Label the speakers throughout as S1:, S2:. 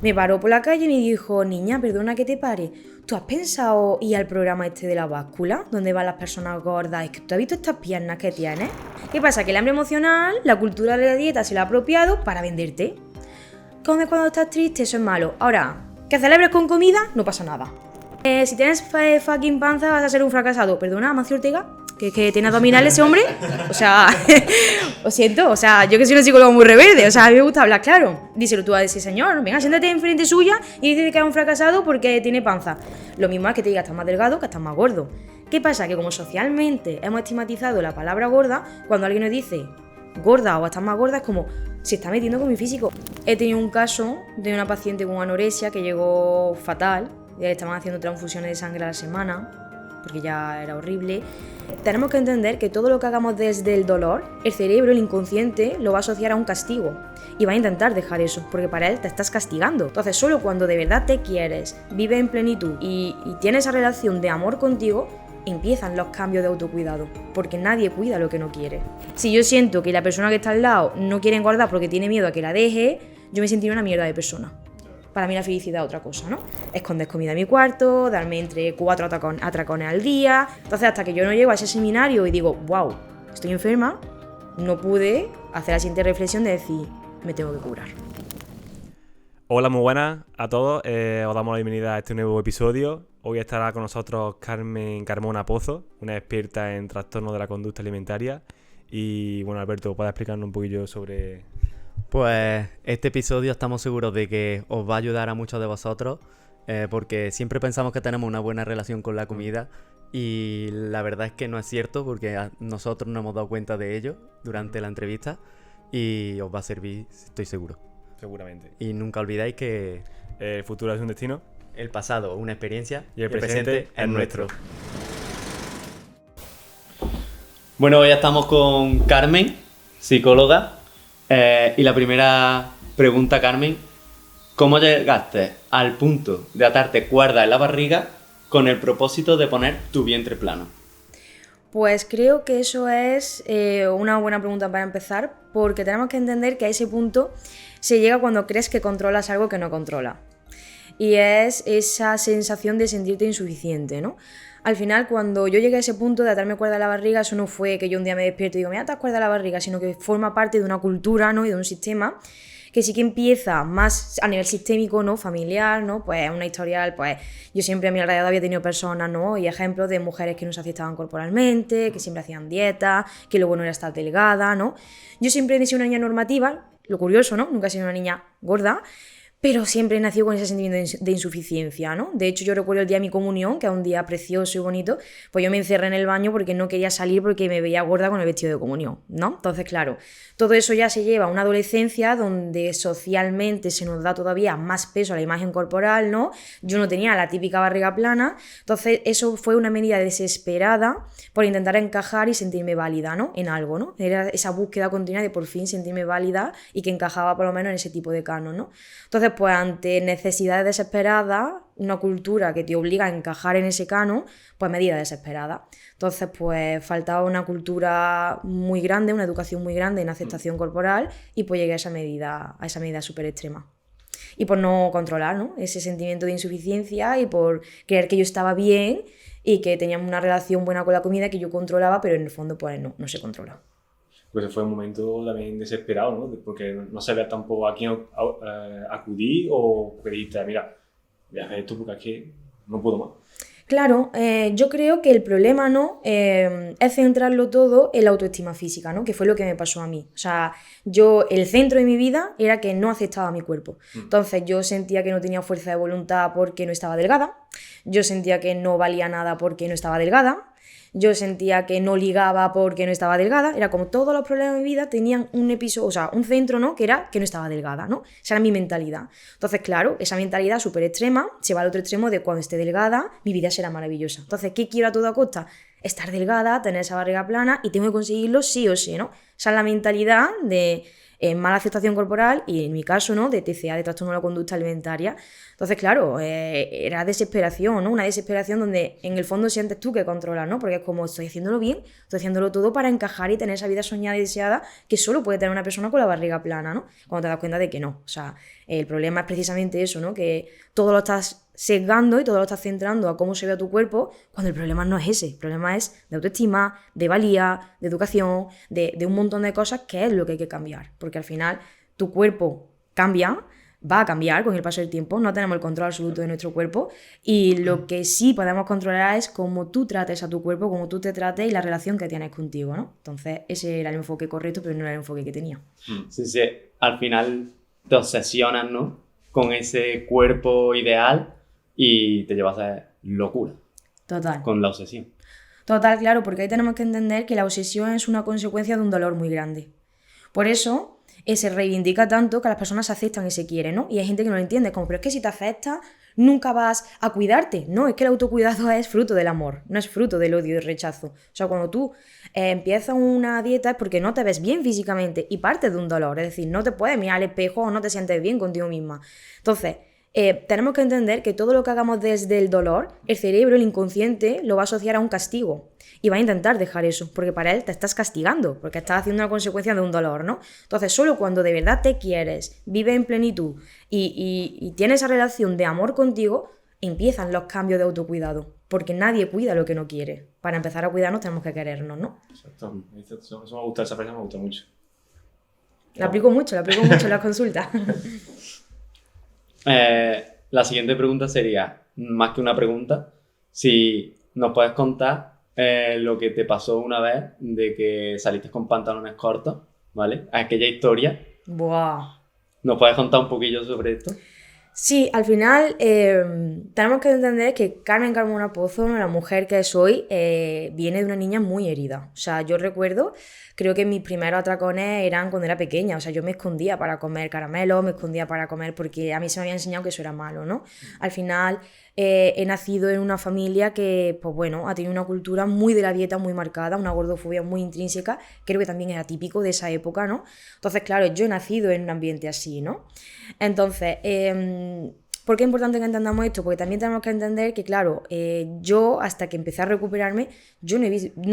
S1: me paró por la calle y me dijo, niña, perdona que te pare, ¿tú has pensado ir al programa este de la báscula, donde van las personas gordas? Es que tú has visto estas piernas que tienes. ¿Qué pasa? Que el hambre emocional, la cultura de la dieta se la ha apropiado para venderte. Cuando estás triste, eso es malo. Ahora, que celebres con comida, no pasa nada. Si tienes fucking panza, vas a ser un fracasado. Perdona, Amancio Ortega, que tiene abdominales ese hombre. O sea, lo siento, o sea, yo que soy una psicóloga muy rebelde, o sea, a mí me gusta hablar claro. Díselo tú a ese señor, venga, siéntate enfrente suya y dice que es un fracasado porque tiene panza. Lo mismo es que te diga que estás más delgado, que estás más gordo. ¿Qué pasa? Que como socialmente hemos estigmatizado la palabra gorda, cuando alguien nos dice gorda o estás más gorda, es como, se está metiendo con mi físico. He tenido un caso de una paciente con anorexia que llegó fatal, ya le estaban haciendo transfusiones de sangre a la semana, porque ya era horrible. Tenemos que entender que todo lo que hagamos desde el dolor, el cerebro, el inconsciente, lo va a asociar a un castigo. Y va a intentar dejar eso, porque para él te estás castigando. Entonces, solo cuando de verdad te quieres, vives en plenitud y tienes esa relación de amor contigo, empiezan los cambios de autocuidado, porque nadie cuida lo que no quiere. Si yo siento que la persona que está al lado no quiere engordar porque tiene miedo a que la deje, yo me sentiré una mierda de persona. Para mí la felicidad es otra cosa, ¿no? Esconder comida en mi cuarto, darme entre 4 atracones al día. Entonces, hasta que yo no llego a ese seminario y digo, wow, estoy enferma, no pude hacer la siguiente reflexión de decir, me tengo que curar.
S2: Hola, muy buenas a todos. Os damos la bienvenida a este nuevo episodio. Hoy estará con nosotros Carmen Carmona Pozo, una experta en trastornos de la conducta alimentaria. Y bueno, Alberto, ¿puedes explicarnos un poquillo sobre...?
S3: Pues este episodio estamos seguros de que os va a ayudar a muchos de vosotros, porque siempre pensamos que tenemos una buena relación con la comida y la verdad es que no es cierto, porque nosotros nos hemos dado cuenta de ello durante la entrevista y os va a servir, estoy seguro.
S2: Seguramente.
S3: Y nunca olvidáis que
S2: El futuro es un destino.
S3: el pasado una experiencia
S2: Y el presente es nuestro.
S3: Bueno, hoy estamos con Carmen, psicóloga. Y la primera pregunta, Carmen, ¿cómo llegaste al punto de atarte cuerda en la barriga con el propósito de poner tu vientre plano?
S1: Pues creo que eso es una buena pregunta para empezar, porque tenemos que entender que a ese punto se llega cuando crees que controlas algo que no controla. Y es esa sensación de sentirte insuficiente, ¿no? Al final, cuando yo llegué a ese punto de atarme cuerda a la barriga, eso no fue que yo un día me despierto y digo, me atas cuerda a la barriga, sino que forma parte de una cultura, ¿no? Y de un sistema que sí que empieza más a nivel sistémico, ¿no? Familiar, ¿no? Pues una historial, pues yo siempre a mi alrededor había tenido personas, ¿no? Y ejemplos de mujeres que no se aceptaban corporalmente, que siempre hacían dieta, que luego no era estar delgada, ¿no? Yo siempre he sido una niña normativa, lo curioso, ¿no? Nunca he sido una niña gorda, pero siempre nació con ese sentimiento de insuficiencia, ¿no? De hecho, yo recuerdo el día de mi comunión, que es un día precioso y bonito, pues yo me encerré en el baño porque no quería salir porque me veía gorda con el vestido de comunión, ¿no? Entonces, claro, todo eso ya se lleva a una adolescencia donde socialmente se nos da todavía más peso a la imagen corporal, ¿no? Yo no tenía la típica barriga plana, entonces eso fue una medida desesperada por intentar encajar y sentirme válida, ¿no? En algo, ¿no? Era esa búsqueda continua de por fin sentirme válida y que encajaba por lo menos en ese tipo de canon, ¿no? Entonces, pues ante necesidades desesperadas, una cultura que te obliga a encajar en ese canon, pues medida desesperada. Entonces, pues faltaba una cultura muy grande, una educación muy grande en aceptación corporal y pues llegué a esa medida súper extrema. Y por no controlar, ¿no? Ese sentimiento de insuficiencia y por creer que yo estaba bien y que teníamos una relación buena con la comida que yo controlaba, pero en el fondo pues no se controla.
S2: Pues fue un momento también desesperado, ¿no? Porque no sabías tampoco a quién acudir o porque dijiste, mira, voy a hacer esto porque es que no puedo más.
S1: Claro, yo creo que el problema, ¿no? Es centrarlo todo en la autoestima física, ¿no? Que fue lo que me pasó a mí. O sea, el centro de mi vida era que no aceptaba mi cuerpo. Entonces yo sentía que no tenía fuerza de voluntad porque no estaba delgada. Yo sentía que no valía nada porque no estaba delgada. Yo sentía que no ligaba porque no estaba delgada. Era como todos los problemas de mi vida tenían un episodio, o sea, un centro, ¿no? Que era que no estaba delgada, ¿no? Esa era mi mentalidad. Entonces, claro, esa mentalidad súper extrema se va al otro extremo de cuando esté delgada, mi vida será maravillosa. Entonces, ¿qué quiero a toda costa? Estar delgada, tener esa barriga plana y tengo que conseguirlo sí o sí, ¿no? Esa es la mentalidad de mala aceptación corporal y en mi caso, ¿no? De TCA, de trastorno de la conducta alimentaria. Entonces, claro, era desesperación, ¿no? Una desesperación donde en el fondo sientes tú que controlas, ¿no? Porque es como, estoy haciéndolo bien, estoy haciéndolo todo para encajar y tener esa vida soñada y deseada que solo puede tener una persona con la barriga plana, ¿no? Cuando te das cuenta de que no. O sea, el problema es precisamente eso, ¿no? Que todo lo estás sesgando y todo lo estás centrando a cómo se ve a tu cuerpo, cuando el problema no es ese. El problema es de autoestima, de valía, de educación, de un montón de cosas que es lo que hay que cambiar. Porque al final tu cuerpo cambia, va a cambiar con el paso del tiempo, no tenemos el control absoluto de nuestro cuerpo y lo que sí podemos controlar es cómo tú trates a tu cuerpo, cómo tú te trates y la relación que tienes contigo, ¿no? Entonces ese era el enfoque correcto, pero no era el enfoque que tenía.
S3: Sí, sí, al final te obsesionas, ¿no? Con ese cuerpo ideal y te llevas a locura.
S1: Total.
S3: Con la obsesión.
S1: Total, claro, porque ahí tenemos que entender que la obsesión es una consecuencia de un dolor muy grande. Por eso se reivindica tanto que las personas se aceptan y se quieren, ¿no? Y hay gente que no lo entiende, como, pero es que si te aceptas, nunca vas a cuidarte. No, es que el autocuidado es fruto del amor, no es fruto del odio y del rechazo. O sea, cuando tú empiezas una dieta es porque no te ves bien físicamente y partes de un dolor, es decir, no te puedes mirar al espejo o no te sientes bien contigo misma. Entonces, tenemos que entender que todo lo que hagamos desde el dolor, el cerebro, el inconsciente, lo va a asociar a un castigo. Y va a intentar dejar eso, porque para él te estás castigando, porque estás haciendo una consecuencia de un dolor, ¿no? Entonces, solo cuando de verdad te quieres, vives en plenitud y tienes esa relación de amor contigo, empiezan los cambios de autocuidado. Porque nadie cuida lo que no quiere. Para empezar a cuidarnos tenemos que querernos, ¿no?
S2: Exacto. Eso me gusta, esa frase me gusta mucho.
S1: La aplico mucho en las consultas.
S3: La siguiente pregunta sería, más que una pregunta, si nos puedes contar lo que te pasó una vez de que saliste con pantalones cortos, ¿vale? Aquella historia.
S1: Buah.
S3: ¿Nos puedes contar un poquillo sobre esto?
S1: Sí, al final tenemos que entender que Carmen Carmona Pozo, la mujer que soy, viene de una niña muy herida. O sea, yo recuerdo, creo que mis primeros atracones eran cuando era pequeña. O sea, yo me escondía para comer caramelos, me escondía para comer porque a mí se me había enseñado que eso era malo, ¿no? Al final he nacido en una familia que, pues bueno, ha tenido una cultura muy de la dieta muy marcada, una gordofobia muy intrínseca, creo que también era típico de esa época, ¿no? Entonces, claro, yo he nacido en un ambiente así, ¿no? Entonces, ¿por qué es importante que entendamos esto? Porque también tenemos que entender que, claro, yo hasta que empecé a recuperarme, yo no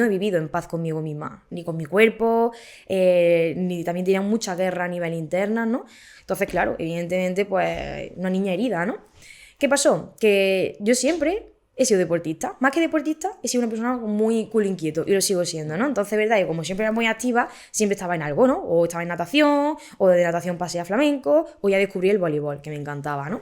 S1: he vivido en paz conmigo misma, ni con mi cuerpo, ni también tenía mucha guerra a nivel interna, ¿no? Entonces, claro, evidentemente, pues, una niña herida, ¿no? ¿Qué pasó? Que yo siempre he sido deportista. Más que deportista, he sido una persona muy culo inquieto y lo sigo siendo, ¿no? Entonces, verdad, que como siempre era muy activa, siempre estaba en algo, ¿no? O estaba en natación, o de natación pasé a flamenco, o ya descubrí el voleibol, que me encantaba, ¿no?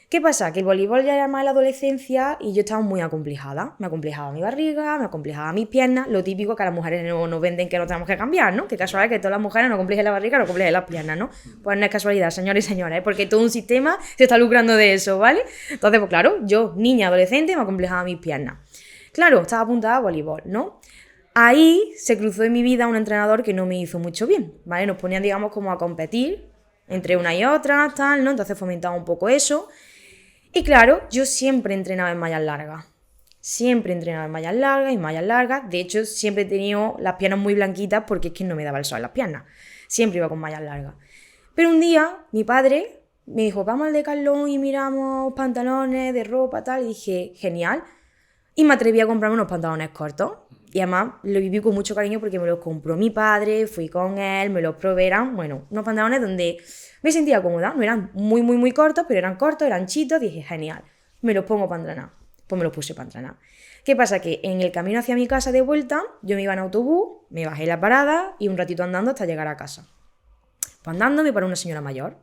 S1: ¿Qué pasa? Que el voleibol ya era más en la adolescencia y yo estaba muy acomplejada. Me acomplejaba mi barriga, me acomplejaba mis piernas, lo típico que a las mujeres nos venden que no tenemos que cambiar, ¿no? Que casualidad que todas las mujeres no acomplejen la barriga, no acomplejen las piernas, ¿no? Pues no es casualidad, señores y señoras, ¿eh? Porque todo un sistema se está lucrando de eso, ¿vale? Entonces, pues claro, yo, niña, adolescente, me acomplejaba mis piernas. Claro, estaba apuntada a voleibol, ¿no? Ahí se cruzó en mi vida un entrenador que no me hizo mucho bien, ¿vale? Nos ponían, digamos, como a competir entre una y otra, tal, ¿no? Entonces fomentaba un poco eso. Y claro, yo siempre entrenaba en mallas largas. Siempre entrenaba en mallas largas y mallas largas. De hecho, siempre he tenido las piernas muy blanquitas porque es que no me daba el sol en las piernas. Siempre iba con mallas largas. Pero un día, mi padre me dijo, vamos al Decathlon y miramos pantalones de ropa, tal. Y dije, genial. Y me atreví a comprarme unos pantalones cortos. Y además lo viví con mucho cariño porque me los compró mi padre, fui con él, me los probé. Eran, bueno, unos pantalones donde me sentía cómoda. No eran muy, muy, muy cortos, pero eran cortos, eran chitos. Dije, genial, me los pongo para entrenar. Pues me los puse para entrenar. ¿Qué pasa? Que en el camino hacia mi casa de vuelta, yo me iba en autobús, me bajé en la parada y un ratito andando hasta llegar a casa. Pues andando me paró una señora mayor.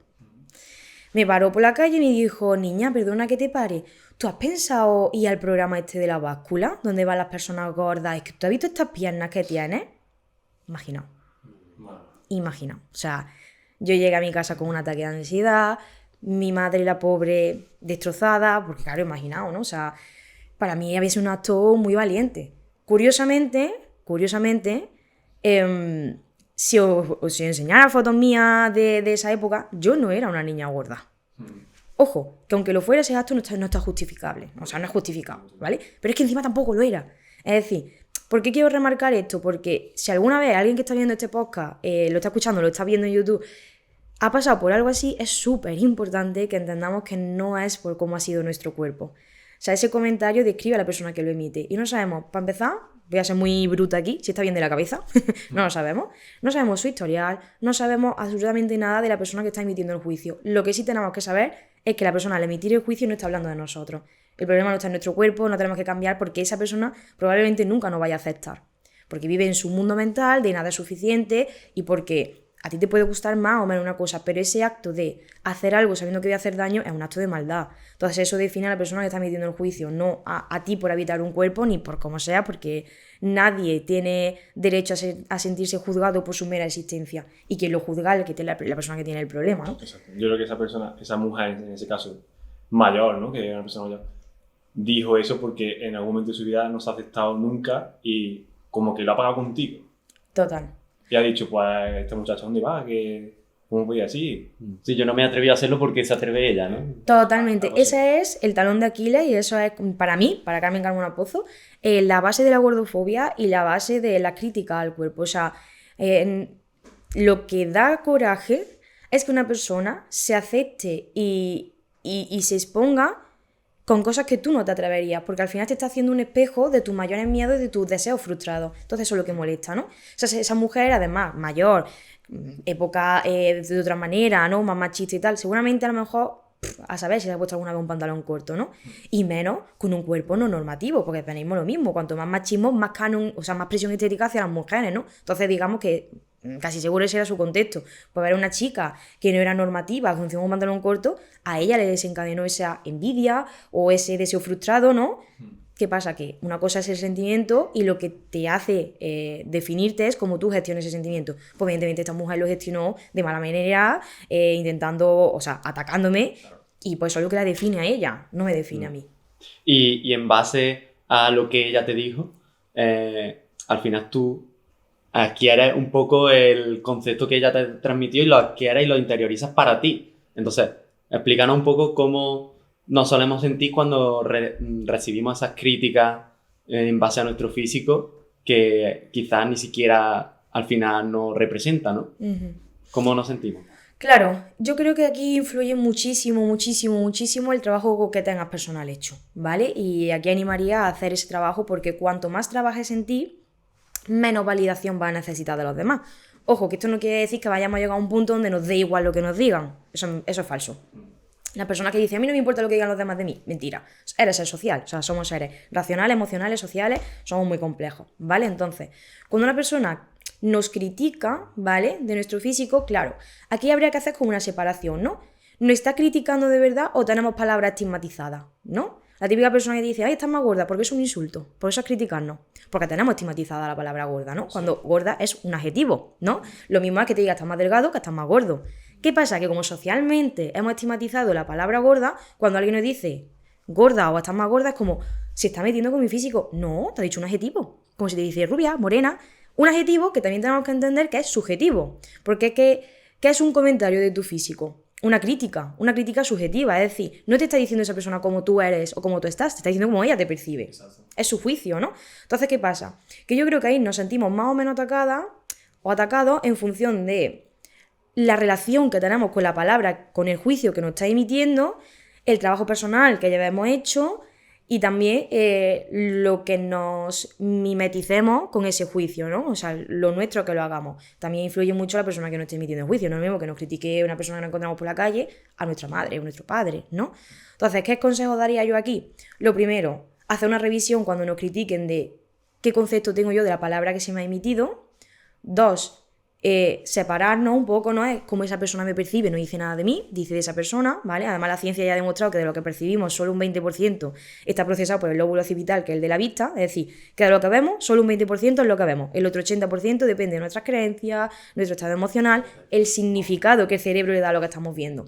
S1: Me paró por la calle y me dijo, niña, perdona que te pare, ¿tú has pensado ir al programa este de la báscula, donde van las personas gordas? Es que tú has visto estas piernas que tienes. Imagina. O sea, yo llegué a mi casa con un ataque de ansiedad, mi madre, la pobre, destrozada, porque claro, imaginaos, ¿no? O sea, para mí había sido un acto muy valiente. Curiosamente, si os enseñara fotos mías de esa época, yo no era una niña gorda. Ojo, que aunque lo fuera, ese acto no está justificable. O sea, no es justificado, ¿vale? Pero es que encima tampoco lo era. Es decir, ¿Por qué quiero remarcar esto? Porque si alguna vez alguien que está viendo este podcast, lo está escuchando, lo está viendo en YouTube, ha pasado por algo así, es súper importante que entendamos que no es por cómo ha sido nuestro cuerpo. O sea, ese comentario describe a la persona que lo emite. Y no sabemos, para empezar, voy a ser muy bruta aquí, si está bien de la cabeza, no lo sabemos. No sabemos su historial, no sabemos absolutamente nada de la persona que está emitiendo el juicio. Lo que sí tenemos que saber es que la persona al emitir el juicio no está hablando de nosotros. El problema no está en nuestro cuerpo, no tenemos que cambiar porque esa persona probablemente nunca nos vaya a aceptar. Porque vive en su mundo mental, de nada es suficiente y porque a ti te puede gustar más o menos una cosa, pero ese acto de hacer algo sabiendo que voy a hacer daño es un acto de maldad. Entonces eso define a la persona que está emitiendo el juicio, no a ti por habitar un cuerpo ni por como sea, porque nadie tiene derecho a sentirse juzgado por su mera existencia. Y quien lo juzga es la persona que tiene el problema, ¿no?
S2: Exacto. Yo creo que esa persona, esa mujer en ese caso, mayor, ¿no? Que era una persona mayor, dijo eso porque en algún momento de su vida no se ha aceptado nunca y como que lo ha pagado contigo.
S1: Total.
S2: Y ha dicho, pues, este muchacho, ¿dónde va? ¿Cómo voy así?
S4: Sí, yo no me atreví a hacerlo porque se atreve ella, ¿no?
S1: Totalmente. Ese es el talón de Aquiles y eso es, para mí, para Carmen Carmona Pozo, la base de la gordofobia y la base de la crítica al cuerpo. O sea, lo que da coraje es que una persona se acepte y se exponga con cosas que tú no te atreverías, porque al final te está haciendo un espejo de tus mayores miedos y de tus deseos frustrados. Entonces eso es lo que molesta, ¿no? O sea, esa mujer, además, mayor, época de otra manera, ¿no? Más machista y tal, seguramente a lo mejor, a saber si se ha puesto alguna vez un pantalón corto, ¿no? Y menos con un cuerpo no normativo, porque tenemos lo mismo, cuanto más machismo, más canon, o sea, más presión estética hacia las mujeres, ¿no? Entonces digamos que casi seguro ese era su contexto. Pues ver a una chica que no era normativa, con un pantalón corto, a ella le desencadenó esa envidia o ese deseo frustrado, ¿no? ¿Qué pasa? Que una cosa es el sentimiento y lo que te hace definirte es cómo tú gestionas ese sentimiento. Pues evidentemente esta mujer lo gestionó de mala manera, intentando, o sea, atacándome, y pues eso es lo que la define a ella, no me define a mí.
S4: Y en base a lo que ella te dijo, al final tú adquieres un poco el concepto que ella te transmitió y lo adquieres y lo interiorizas para ti. Entonces, explícanos un poco cómo nos solemos sentir cuando recibimos esas críticas en base a nuestro físico que quizás ni siquiera al final nos representa, ¿no?
S1: Uh-huh.
S4: ¿Cómo nos sentimos?
S1: Claro, yo creo que aquí influye muchísimo el trabajo que tengas personal hecho, ¿vale? Y aquí animaría a hacer ese trabajo porque cuanto más trabajes en ti, menos validación vas a necesitar de los demás. Ojo, que esto no quiere decir que vayamos a llegar a un punto donde nos dé igual lo que nos digan. Eso es falso. La persona que dice, a mí no me importa lo que digan los demás de mí, mentira. Eres ser social, o sea, somos seres racionales, emocionales, sociales, somos muy complejos, ¿vale? Entonces, cuando una persona nos critica, ¿vale? De nuestro físico, claro, aquí habría que hacer como una separación, ¿no? ¿Nos está criticando de verdad o tenemos palabras estigmatizadas, ¿no? La típica persona que dice, ay, estás más gorda, porque es un insulto, por eso es criticarnos, porque tenemos estigmatizada la palabra gorda, ¿no? Cuando gorda es un adjetivo, ¿no? Lo mismo es que te diga, estás más delgado, que estás más gordo. ¿Qué pasa? Que como socialmente hemos estigmatizado la palabra gorda, cuando alguien nos dice gorda o estás más gorda, es como, se está metiendo con mi físico. No, te ha dicho un adjetivo. Como si te dice rubia, morena, un adjetivo que también tenemos que entender que es subjetivo, porque es que es un comentario de tu físico. Una crítica subjetiva, es decir, no te está diciendo esa persona cómo tú eres o cómo tú estás, te está diciendo cómo ella te percibe. Exacto. Es su juicio, ¿no? Entonces, ¿qué pasa? Que yo creo que ahí nos sentimos más o menos atacadas o atacados en función de la relación que tenemos con la palabra, con el juicio que nos está emitiendo, el trabajo personal que ya hemos hecho y también lo que nos mimeticemos con ese juicio, ¿no? O sea, lo nuestro que lo hagamos. También influye mucho la persona que nos esté emitiendo el juicio. No es lo mismo que nos critique una persona que nos encontramos por la calle a nuestra madre o nuestro padre, ¿no? Entonces, ¿qué consejo daría yo aquí? Lo primero, hacer una revisión cuando nos critiquen de qué concepto tengo yo de la palabra que se me ha emitido. 2, separarnos un poco, ¿no? Es como esa persona me percibe, no dice nada de mí, dice de esa persona, ¿vale? Además la ciencia ya ha demostrado que de lo que percibimos solo un 20% está procesado por el lóbulo occipital, que es el de la vista, es decir, que de lo que vemos, solo un 20% es lo que vemos, el otro 80% depende de nuestras creencias, nuestro estado emocional, el significado que el cerebro le da a lo que estamos viendo.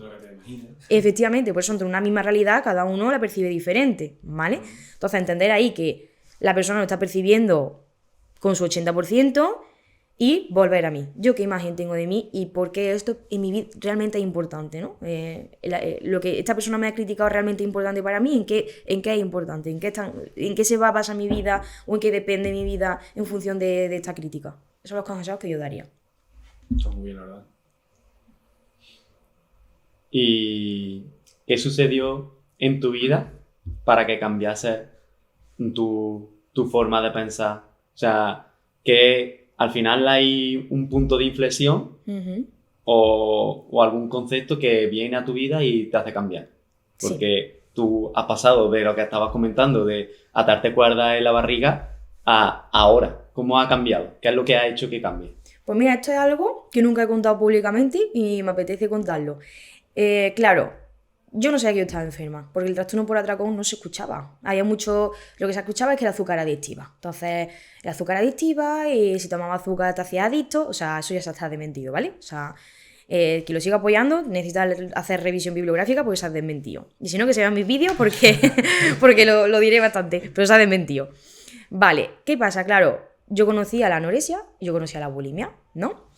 S1: Efectivamente, por eso entre una misma realidad cada uno la percibe diferente, ¿vale? Entonces entender ahí que la persona lo está percibiendo con su 80%, y volver a mí. Yo qué imagen tengo de mí y por qué esto en mi vida realmente es importante, ¿no? Lo que esta persona me ha criticado realmente importante para mí, ¿en qué es importante? ¿En qué se va a basar mi vida o en qué depende mi vida en función de esta crítica? Esos son los consejos que yo daría.
S2: Está muy bien, la verdad.
S4: ¿Y qué sucedió en tu vida para que cambiase tu forma de pensar? O sea, que al final hay un punto de inflexión
S1: Uh-huh.
S4: o algún concepto que viene a tu vida y te hace cambiar. Porque tú has pasado de lo que estabas comentando, de atarte cuerdas en la barriga, a ahora. ¿Cómo ha cambiado? ¿Qué es lo que ha hecho que cambie?
S1: Pues mira, esto es algo que nunca he contado públicamente y me apetece contarlo. Claro, yo no sabía que yo estaba enferma, porque el trastorno por atracón no se escuchaba. Había mucho, lo que se escuchaba es que el azúcar era adictiva. Entonces, el azúcar adictiva y si tomaba azúcar te hacía adicto, o sea, eso ya se está desmentido, ¿vale? O sea, que lo siga apoyando, necesita hacer revisión bibliográfica porque se ha desmentido. Y si no, que se vean mis vídeos porque lo diré bastante, pero se ha desmentido. Vale, ¿qué pasa? Claro, yo conocía la anorexia, yo conocía la bulimia, ¿no?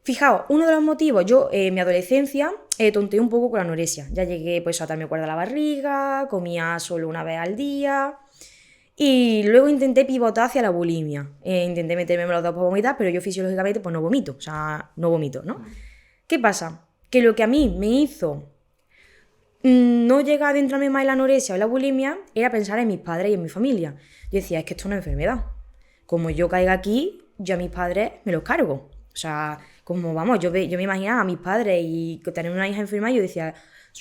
S1: Fijaos, uno de los motivos, yo en mi adolescencia tonteé un poco con la anorexia. Ya llegué pues a atarme cuerda a la barriga, comía solo una vez al día y luego intenté pivotar hacia la bulimia. Intenté meterme los dos para vomitar, pero yo fisiológicamente pues no vomito, o sea, no vomito, ¿no? ¿Qué pasa? Que lo que a mí me hizo no llegar a adentrarme más en la anorexia o en la bulimia era pensar en mis padres y en mi familia. Yo decía, es que esto es una enfermedad. Como yo caiga aquí, yo a mis padres me los cargo. O sea, como vamos, yo me imaginaba a mis padres y tener una hija enferma y yo decía,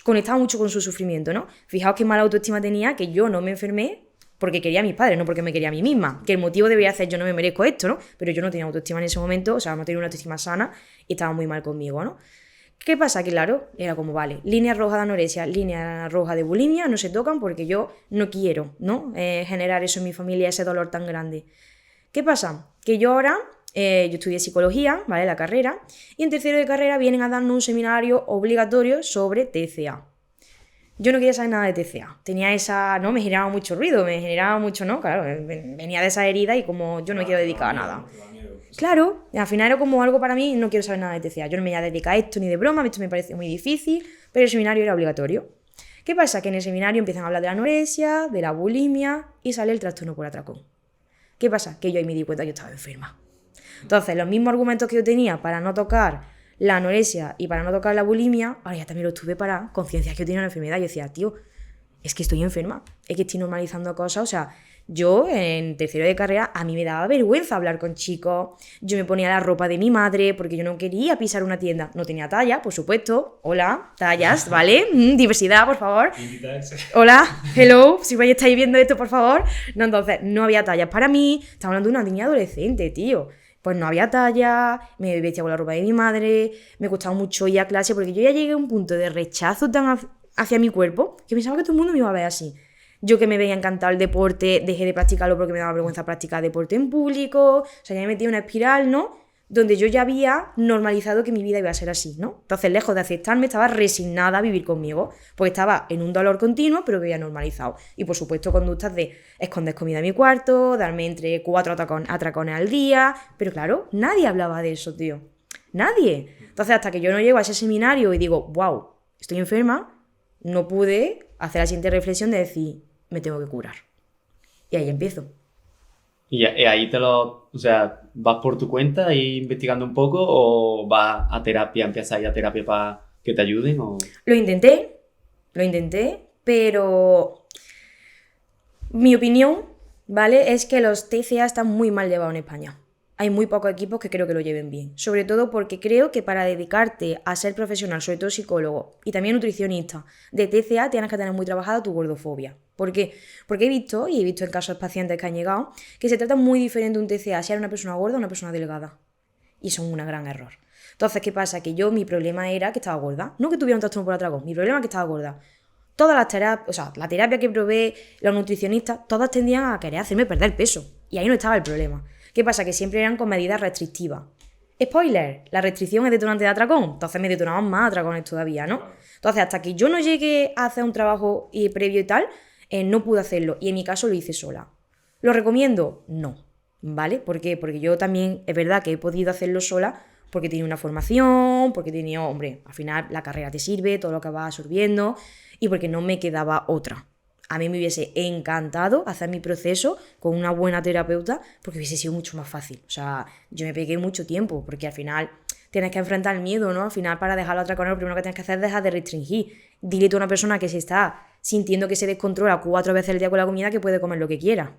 S1: conectaba mucho con su sufrimiento, ¿no? Fijaos qué mala autoestima tenía, que yo no me enfermé porque quería a mis padres, no porque me quería a mí misma. Que el motivo debería ser yo no me merezco esto, ¿no? Pero yo no tenía autoestima en ese momento, o sea, no tenía una autoestima sana y estaba muy mal conmigo, ¿no? ¿Qué pasa? Que claro, era como, vale, línea roja de anorexia, línea roja de bulimia, no se tocan porque yo no quiero, ¿no? Generar eso en mi familia, ese dolor tan grande. ¿Qué pasa? Que yo ahora, yo estudié psicología, ¿vale? La carrera, y en tercero de carrera vienen a darnos un seminario obligatorio sobre TCA. Yo no quería saber nada de TCA. Tenía esa, ¿no? Me generaba mucho ruido, me generaba mucho, ¿no? Claro, venía de esa herida y como yo no me quiero dedicar a nada. Claro, al final era como algo para mí, no quiero saber nada de TCA. Yo no me voy a dedicar a esto ni de broma, esto me parece muy difícil, pero el seminario era obligatorio. ¿Qué pasa? Que en el seminario empiezan a hablar de la anorexia, de la bulimia y sale el trastorno por atracón. ¿Qué pasa? Que yo ahí me di cuenta que yo estaba enferma. Entonces, los mismos argumentos que yo tenía para no tocar la anorexia y para no tocar la bulimia, ahora ya también los tuve para concienciar que yo tenía una enfermedad. Yo decía, tío, es que estoy enferma, es que estoy normalizando cosas, o sea, yo en tercero de carrera a mí me daba vergüenza hablar con chicos, yo me ponía la ropa de mi madre porque yo no quería pisar una tienda, no tenía talla, por supuesto, hola, tallas, ¿vale? Diversidad, por favor. Hola, hello, si vais estáis viendo esto, por favor. No, entonces, no había tallas para mí, estamos hablando de una niña adolescente, tío. Pues no había talla, me vestía con la ropa de mi madre, me costaba mucho ir a clase porque yo ya llegué a un punto de rechazo tan hacia mi cuerpo que pensaba que todo el mundo me iba a ver así. Yo que me veía encantado el deporte, dejé de practicarlo porque me daba vergüenza practicar deporte en público, o sea, ya me metí en una espiral, ¿no? Donde yo ya había normalizado que mi vida iba a ser así, ¿no? Entonces, lejos de aceptarme, estaba resignada a vivir conmigo, porque estaba en un dolor continuo, pero que había normalizado. Y, por supuesto, conductas de esconder comida en mi cuarto, darme entre 4 atracones al día, pero claro, nadie hablaba de eso, tío. Nadie. Entonces, hasta que yo no llego a ese seminario y digo, wow, estoy enferma, no pude hacer la siguiente reflexión de decir, me tengo que curar. Y ahí empiezo.
S4: Y ahí o sea, ¿vas por tu cuenta e investigando un poco o vas a terapia, empiezas a ir a terapia para que te ayuden? O...
S1: Lo intenté, pero mi opinión, ¿vale? Es que los TCA están muy mal llevados en España. Hay muy pocos equipos que creo que lo lleven bien. Sobre todo porque creo que para dedicarte a ser profesional, sobre todo psicólogo y también nutricionista de TCA, tienes que tener muy trabajada tu gordofobia. ¿Por qué? Porque he visto en casos de pacientes que han llegado, que se trata muy diferente un TCA si era una persona gorda o una persona delgada. Y eso es un gran error. Entonces, ¿qué pasa? Que mi problema era que estaba gorda. No que tuviera un trastorno por atracón, mi problema es que estaba gorda. Todas las terapias, o sea, la terapia que probé, los nutricionistas, todas tendían a querer hacerme perder peso. Y ahí no estaba el problema. ¿Qué pasa? Que siempre eran con medidas restrictivas. Spoiler, la restricción es detonante de atracón, entonces me detonaban más atracones todavía, ¿no? Entonces, hasta que yo no llegué a hacer un trabajo previo y tal, no pude hacerlo. Y en mi caso lo hice sola. ¿Lo recomiendo? No. ¿vale? ¿Por qué? Porque yo también, es verdad que he podido hacerlo sola porque he tenido una formación, porque he tenido, hombre, al final la carrera te sirve, todo lo que vas absorbiendo, y porque no me quedaba otra. A mí me hubiese encantado hacer mi proceso con una buena terapeuta porque hubiese sido mucho más fácil. O sea, yo me pegué mucho tiempo porque al final tienes que enfrentar el miedo, ¿no? Al final, para dejar a la otra con él, lo primero que tienes que hacer es dejar de restringir. Dile tú a una persona que se está sintiendo que se descontrola 4 veces al día con la comida que puede comer lo que quiera.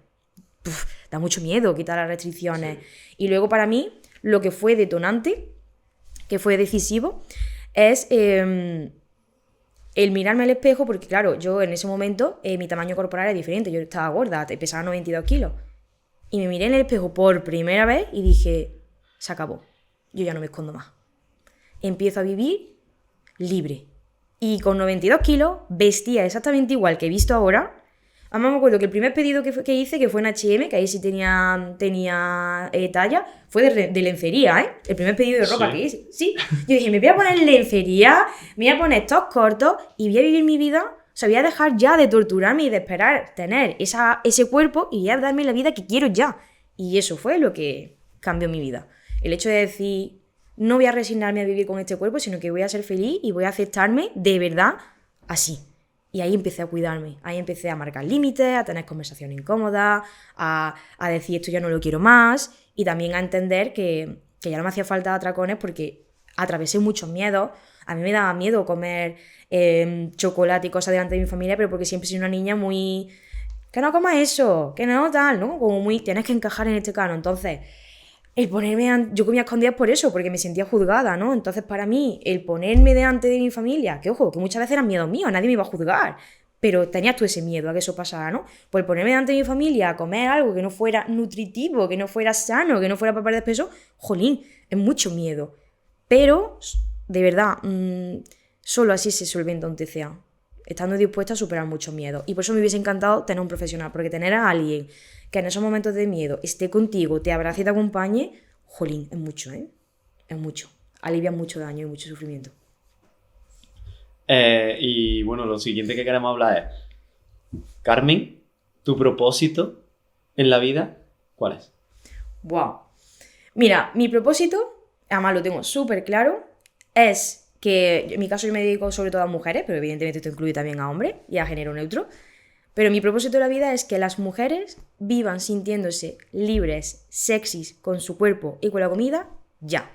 S1: Da mucho miedo quitar las restricciones. Sí. Y luego, para mí, lo que fue detonante, que fue decisivo, es el mirarme al espejo, porque claro, yo en ese momento mi tamaño corporal era diferente, yo estaba gorda, pesaba 92 kilos. Y me miré en el espejo por primera vez y dije, se acabó, yo ya no me escondo más. Empiezo a vivir libre. Y con 92 kilos vestía exactamente igual que he visto ahora. Además me acuerdo que el primer pedido que hice, que fue en H&M, que ahí sí tenía talla, fue de lencería, ¿eh? El primer pedido de ropa que hice. Sí, yo dije, me voy a poner lencería, me voy a poner estos cortos y voy a vivir mi vida. O sea, voy a dejar ya de torturarme y de esperar tener ese cuerpo y voy a darme la vida que quiero ya. Y eso fue lo que cambió mi vida. El hecho de decir, no voy a resignarme a vivir con este cuerpo, sino que voy a ser feliz y voy a aceptarme de verdad así. Y ahí empecé a cuidarme, ahí empecé a marcar límites, a tener conversaciones incómodas, a decir esto ya no lo quiero más, y también a entender que ya no me hacía falta atracones porque atravesé muchos miedos. A mí me daba miedo comer chocolate y cosas delante de mi familia, pero porque siempre soy una niña muy... que no comas eso, que no tal, ¿no? Como muy... tienes que encajar en este canon. Entonces, el ponerme... yo comía escondidas por eso, porque me sentía juzgada, ¿no? Entonces, para mí, el ponerme delante de mi familia, que ojo, que muchas veces eran miedos míos, nadie me iba a juzgar, pero tenías tú ese miedo a que eso pasara, ¿no? Pues el ponerme delante de mi familia a comer algo que no fuera nutritivo, que no fuera sano, que no fuera para perder peso, jolín, es mucho miedo. Pero, de verdad, solo así se solventa un TCA, estando dispuesta a superar muchos miedos. Y por eso me hubiese encantado tener un profesional, porque tener a alguien que en esos momentos de miedo esté contigo, te abrace y te acompañe, jolín, es mucho, ¿eh? Es mucho. Alivia mucho daño y mucho sufrimiento.
S4: Y bueno, lo siguiente que queremos hablar es, Carmen, ¿tu propósito en la vida cuál es?
S1: Wow. Mira, mi propósito, además lo tengo súper claro, es que en mi caso yo me dedico sobre todo a mujeres, pero evidentemente esto incluye también a hombres y a género neutro. Pero mi propósito de la vida es que las mujeres vivan sintiéndose libres, sexys con su cuerpo y con la comida, ya.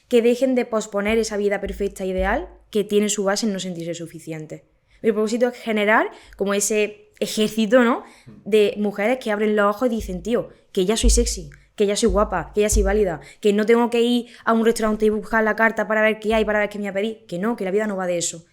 S1: Que dejen de posponer esa vida perfecta e ideal que tiene su base en no sentirse suficiente. Mi propósito es generar como ese ejército, ¿no?, de mujeres que abren los ojos y dicen, tío, que ya soy sexy, que ya soy guapa, que ya soy válida, que no tengo que ir a un restaurante y buscar la carta para ver qué hay, para ver qué me voy a pedir. Que no, que la vida no va de eso.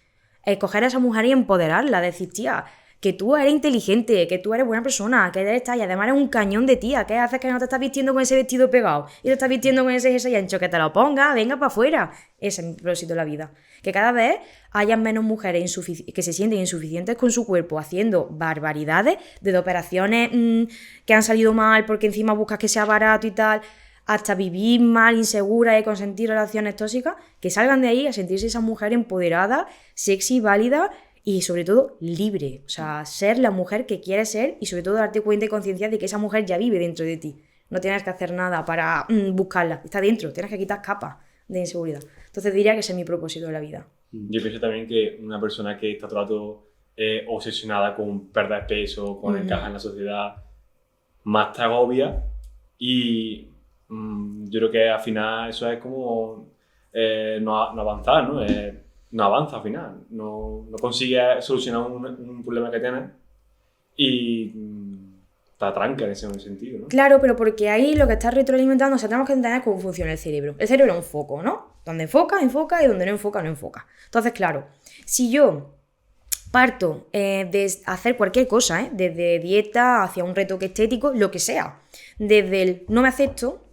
S1: Escoger a esa mujer y empoderarla, decir, tía, que tú eres inteligente, que tú eres buena persona, que eres tal, y además eres un cañón de tía. ¿Qué haces que no te estás vistiendo con ese vestido pegado y te estás vistiendo con ese jersey ancho? Que te lo pongas, venga para afuera. Ese es mi propósito de la vida. Que cada vez haya menos mujeres que se sienten insuficientes con su cuerpo, haciendo barbaridades, desde operaciones que han salido mal porque encima buscas que sea barato y tal, hasta vivir mal, insegura y consentir relaciones tóxicas, que salgan de ahí a sentirse esa mujer empoderada, sexy, válida y sobre todo libre. O sea, ser la mujer que quieres ser y sobre todo darte cuenta y conciencia de que esa mujer ya vive dentro de ti. No tienes que hacer nada para buscarla, está dentro, tienes que quitar capas de inseguridad. Entonces diría que ese es mi propósito de la vida.
S2: Yo pienso también que una persona que está todo el rato obsesionada con perder peso, con encajar en la sociedad, más te agobia y yo creo que al final eso es como no avanzar, ¿no? No avanza al final, no consigues solucionar un problema que tienes y te atranca en ese sentido, ¿no?
S1: Claro, pero porque ahí lo que estás retroalimentando, o sea, tenemos que entender cómo funciona el cerebro. El cerebro es un foco, ¿no? Donde enfoca, enfoca y donde no enfoca, no enfoca. Entonces, claro, si yo parto de hacer cualquier cosa, desde dieta hacia un retoque estético, lo que sea, desde el no me acepto,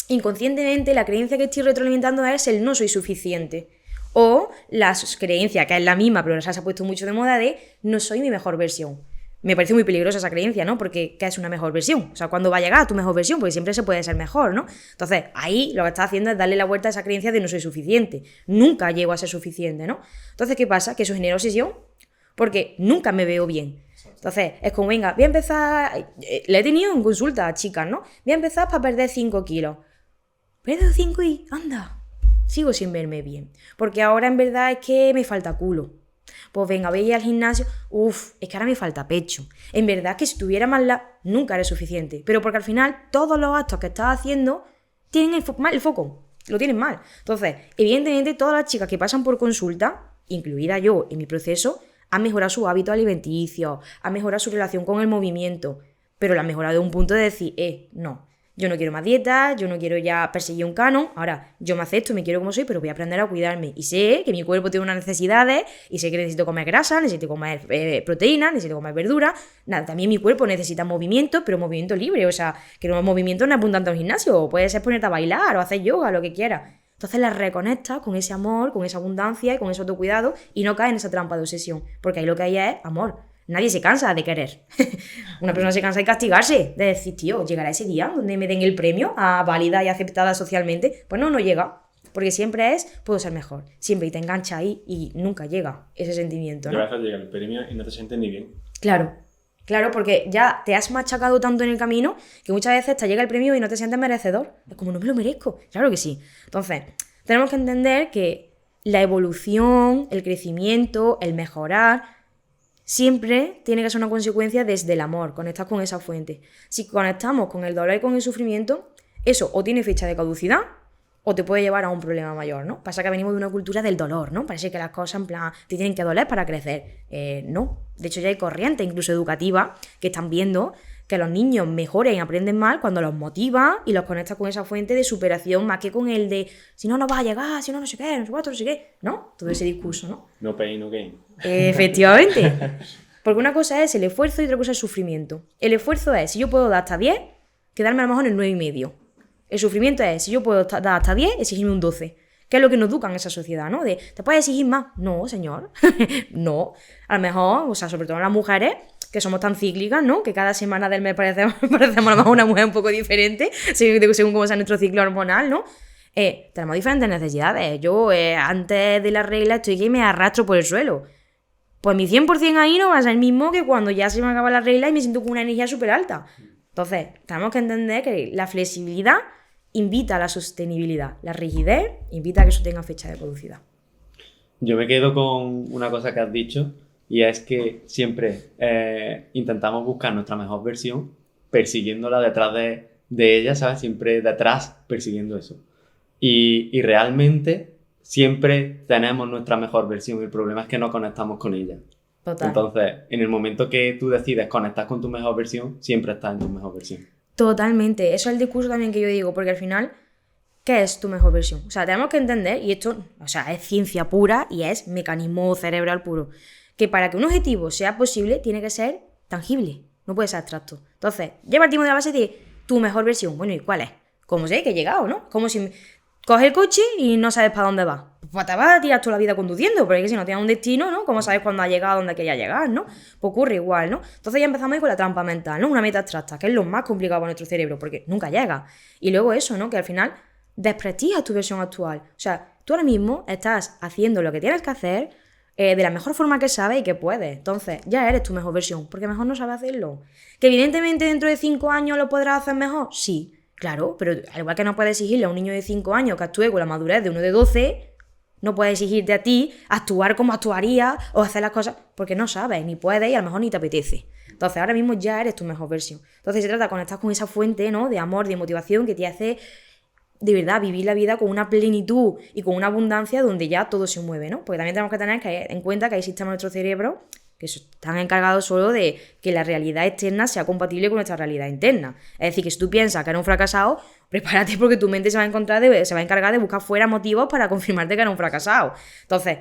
S1: inconscientemente la creencia que estoy retroalimentando es el no soy suficiente. O la creencia, que es la misma, pero se ha puesto mucho de moda, de no soy mi mejor versión. Me parece muy peligrosa esa creencia, ¿no? Porque ¿qué es una mejor versión? O sea, ¿cuándo va a llegar a tu mejor versión? Porque siempre se puede ser mejor, ¿no? Entonces, ahí lo que estás haciendo es darle la vuelta a esa creencia de no soy suficiente. Nunca llego a ser suficiente, ¿no? Entonces, ¿qué pasa? Que eso genera obsesión porque nunca me veo bien. Entonces, es como, venga, voy a empezar... Le he tenido en consulta a chicas, ¿no? Voy a empezar para perder 5 kilos. Pierdo 5 y... ¡Anda! Sigo sin verme bien. Porque ahora en verdad es que me falta culo. Pues venga, voy a ir al gimnasio. Es que ahora me falta pecho. En verdad es que si tuviera más nunca eres suficiente. Pero porque al final todos los actos que estás haciendo tienen el foco. Lo tienen mal. Entonces, evidentemente todas las chicas que pasan por consulta, incluida yo en mi proceso, han mejorado su hábito alimenticio, han mejorado su relación con el movimiento. Pero la han mejorado de un punto de decir, no. Yo no quiero más dietas, yo no quiero ya perseguir un canon. Ahora, yo me acepto, me quiero como soy, pero voy a aprender a cuidarme. Y sé que mi cuerpo tiene unas necesidades, y sé que necesito comer grasa, necesito comer proteínas, necesito comer verdura. Nada, también mi cuerpo necesita movimiento, pero movimiento libre. O sea, que no es movimiento no apuntando a un gimnasio. Puedes ser ponerte a bailar o hacer yoga, lo que quieras. Entonces la reconectas con ese amor, con esa abundancia y con ese autocuidado y no caes en esa trampa de obsesión. Porque ahí lo que hay es amor. Nadie se cansa de querer. Una persona se cansa de castigarse, de decir, tío, llegará ese día donde me den el premio a válida y aceptada socialmente. Pues no llega. Porque siempre es, puedo ser mejor. Siempre, y te engancha ahí y nunca llega ese sentimiento, ¿no?
S2: Y a veces llega el premio y no te sientes ni bien.
S1: Claro, porque ya te has machacado tanto en el camino que muchas veces te llega el premio y no te sientes merecedor. Es como, no me lo merezco. Claro que sí. Entonces, tenemos que entender que la evolución, el crecimiento, el mejorar, siempre tiene que ser una consecuencia desde el amor, conectar con esa fuente. Si conectamos con el dolor y con el sufrimiento, eso o tiene fecha de caducidad o te puede llevar a un problema mayor, ¿no? Pasa que venimos de una cultura del dolor, ¿no? Parece que las cosas en plan te tienen que doler para crecer. No. De hecho ya hay corrientes, incluso educativas, que están viendo que los niños mejoran y aprenden mal cuando los motivas y los conectas con esa fuente de superación más que con el de si no, no vas a llegar, si no, no sé qué, no sé cuánto, no sé qué. ¿No? Todo ese discurso, ¿no?
S2: No pain, no gain.
S1: Efectivamente. Porque una cosa es el esfuerzo y otra cosa es el sufrimiento. El esfuerzo es, si yo puedo dar hasta 10, quedarme a lo mejor en el 9,5. El sufrimiento es, si yo puedo dar hasta 10, exigirme un 12. Que es lo que nos educan en esa sociedad, ¿no? De, ¿te puedes exigir más? No, señor. No. A lo mejor, o sea, sobre todo las mujeres, que somos tan cíclicas, ¿no? Que cada semana del mes parecemos a lo mejor una mujer un poco diferente, según cómo sea nuestro ciclo hormonal, ¿no? Tenemos diferentes necesidades. Yo, antes de la regla, estoy que me arrastro por el suelo. Pues mi 100% ahí no va a ser el mismo que cuando ya se me acaba la regla y me siento con una energía súper alta. Entonces, tenemos que entender que la flexibilidad invita a la sostenibilidad. La rigidez invita a que eso tenga fecha de caducidad.
S4: Yo me quedo con una cosa que has dicho, y es que siempre intentamos buscar nuestra mejor versión persiguiéndola detrás de ella, ¿sabes? Siempre detrás persiguiendo eso. Y realmente siempre tenemos nuestra mejor versión. El problema es que no conectamos con ella.
S1: Total.
S4: Entonces, en el momento que tú decides conectar con tu mejor versión, siempre estás en tu mejor versión.
S1: Totalmente. Eso es el discurso también que yo digo, porque al final, ¿qué es tu mejor versión? O sea, tenemos que entender, y esto, o sea, es ciencia pura y es mecanismo cerebral puro, que para que un objetivo sea posible tiene que ser tangible, no puede ser abstracto. Entonces, ya partimos de la base de tu mejor versión. Bueno, ¿y cuál es? ¿Cómo sé que he llegado, no? Como si coges el coche y no sabes para dónde vas. Pues te vas a tirar toda la vida conduciendo, porque si no tienes un destino, ¿no? ¿Cómo sabes cuándo has llegado a dónde querías llegar, ¿no? Pues ocurre igual, ¿no? Entonces ya empezamos ahí con la trampa mental, ¿no? Una meta abstracta, que es lo más complicado para nuestro cerebro, porque nunca llega. Y luego eso, ¿no? Que al final desprestigias tu versión actual. O sea, tú ahora mismo estás haciendo lo que tienes que hacer de la mejor forma que sabes y que puedes. Entonces, ya eres tu mejor versión, porque mejor no sabes hacerlo. Que evidentemente dentro de 5 años lo podrás hacer mejor, sí, claro, pero al igual que no puedes exigirle a un niño de 5 años que actúe con la madurez de uno de 12, no puedes exigirte a ti actuar como actuarías o hacer las cosas porque no sabes, ni puedes y a lo mejor ni te apetece. Entonces, ahora mismo ya eres tu mejor versión. Entonces, se trata de conectar con esa fuente, ¿no? De amor, de motivación que te hace de verdad vivir la vida con una plenitud y con una abundancia donde ya todo se mueve, ¿no? Porque también tenemos que tener en cuenta que hay sistemas de nuestro cerebro que están encargados solo de que la realidad externa sea compatible con nuestra realidad interna. Es decir, que si tú piensas que eres un fracasado, prepárate porque tu mente se va a encargar de buscar fuera motivos para confirmarte que eres un fracasado. Entonces,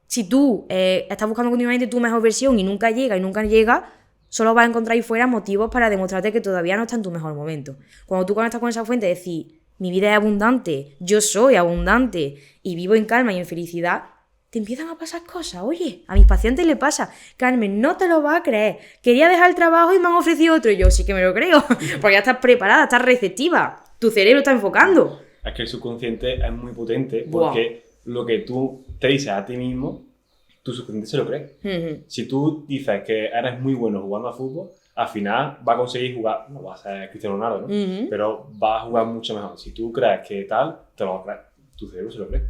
S1: si tú estás buscando continuamente tu mejor versión y nunca llega, solo vas a encontrar ahí fuera motivos para demostrarte que todavía no está en tu mejor momento. Cuando tú conectas con esa fuente, decir, mi vida es abundante, yo soy abundante y vivo en calma y en felicidad, te empiezan a pasar cosas. Oye, a mis pacientes le pasa, Carmen, no te lo vas a creer, quería dejar el trabajo y me han ofrecido otro. Y yo sí que me lo creo, porque ya estás preparada, estás receptiva, tu cerebro está enfocando.
S2: Es que el subconsciente es muy potente porque lo que tú te dices a ti mismo tu subconsciente se lo cree.
S1: Ujú.
S2: Si tú dices que eres muy bueno jugando a fútbol, al final vas a conseguir jugar, no vas a ser Cristiano Ronaldo, ¿no?
S1: Ujú.
S2: Pero vas a jugar mucho mejor. Si tú crees que tal, te lo crees. Tu cerebro se lo cree.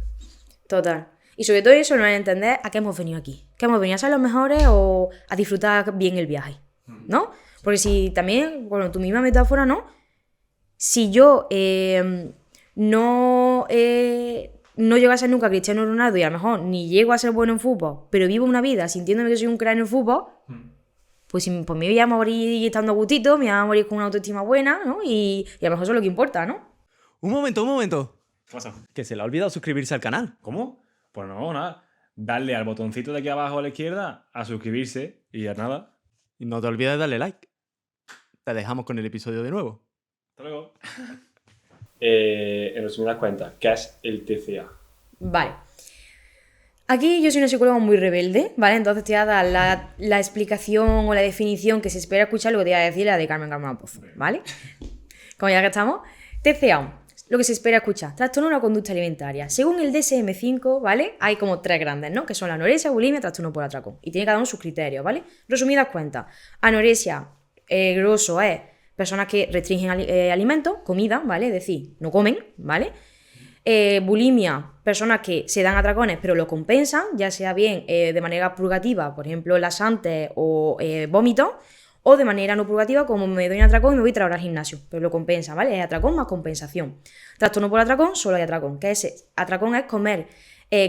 S1: Total. Y sobre todo eso, no es entender a qué hemos venido aquí. ¿Que hemos venido a ser los mejores o a disfrutar bien el viaje? ¿No? Porque si también, bueno, tu misma metáfora, ¿no? Si yo no llego a ser nunca Cristiano Ronaldo y a lo mejor ni llego a ser bueno en fútbol, pero vivo una vida sintiéndome que soy un crack en el fútbol, pues me voy a morir estando a gustito, me voy a morir con una autoestima buena, ¿no? Y a lo mejor eso es lo que importa, ¿no?
S3: Un momento.
S2: ¿Qué pasa?
S3: Que se le ha olvidado suscribirse al canal.
S2: ¿Cómo? Pues no, nada. Darle al botoncito de aquí abajo a la izquierda a suscribirse y ya nada.
S3: Y no te olvides de darle like. Te dejamos con el episodio de nuevo.
S2: Hasta luego. En resumidas cuentas, ¿qué es el TCA?
S1: Vale. Aquí yo soy una psicóloga muy rebelde, ¿vale? Entonces te voy a dar la explicación o la definición que se espera escuchar, lo que te voy a decir, la de Carmen Carmona Pozo, ¿vale? Como ya que estamos. TCA, lo que se espera escuchar, trastorno de la conducta alimentaria. Según el DSM-5, ¿vale? Hay como 3 grandes, ¿no? Que son la anorexia, bulimia, trastorno por atracón. Y tiene cada uno sus criterios, ¿vale? Resumidas cuentas, anorexia, grosso es personas que restringen alimentos, comida, ¿vale? Es decir, no comen, ¿vale? Bulimia, personas que se dan atracones pero lo compensan, ya sea bien de manera purgativa, por ejemplo laxantes o vómitos, o de manera no purgativa como me doy un atracón y me voy 3 horas al gimnasio, pero lo compensa, ¿vale? Es atracón más compensación. Trastorno por atracón, solo hay atracón, que ese atracón es comer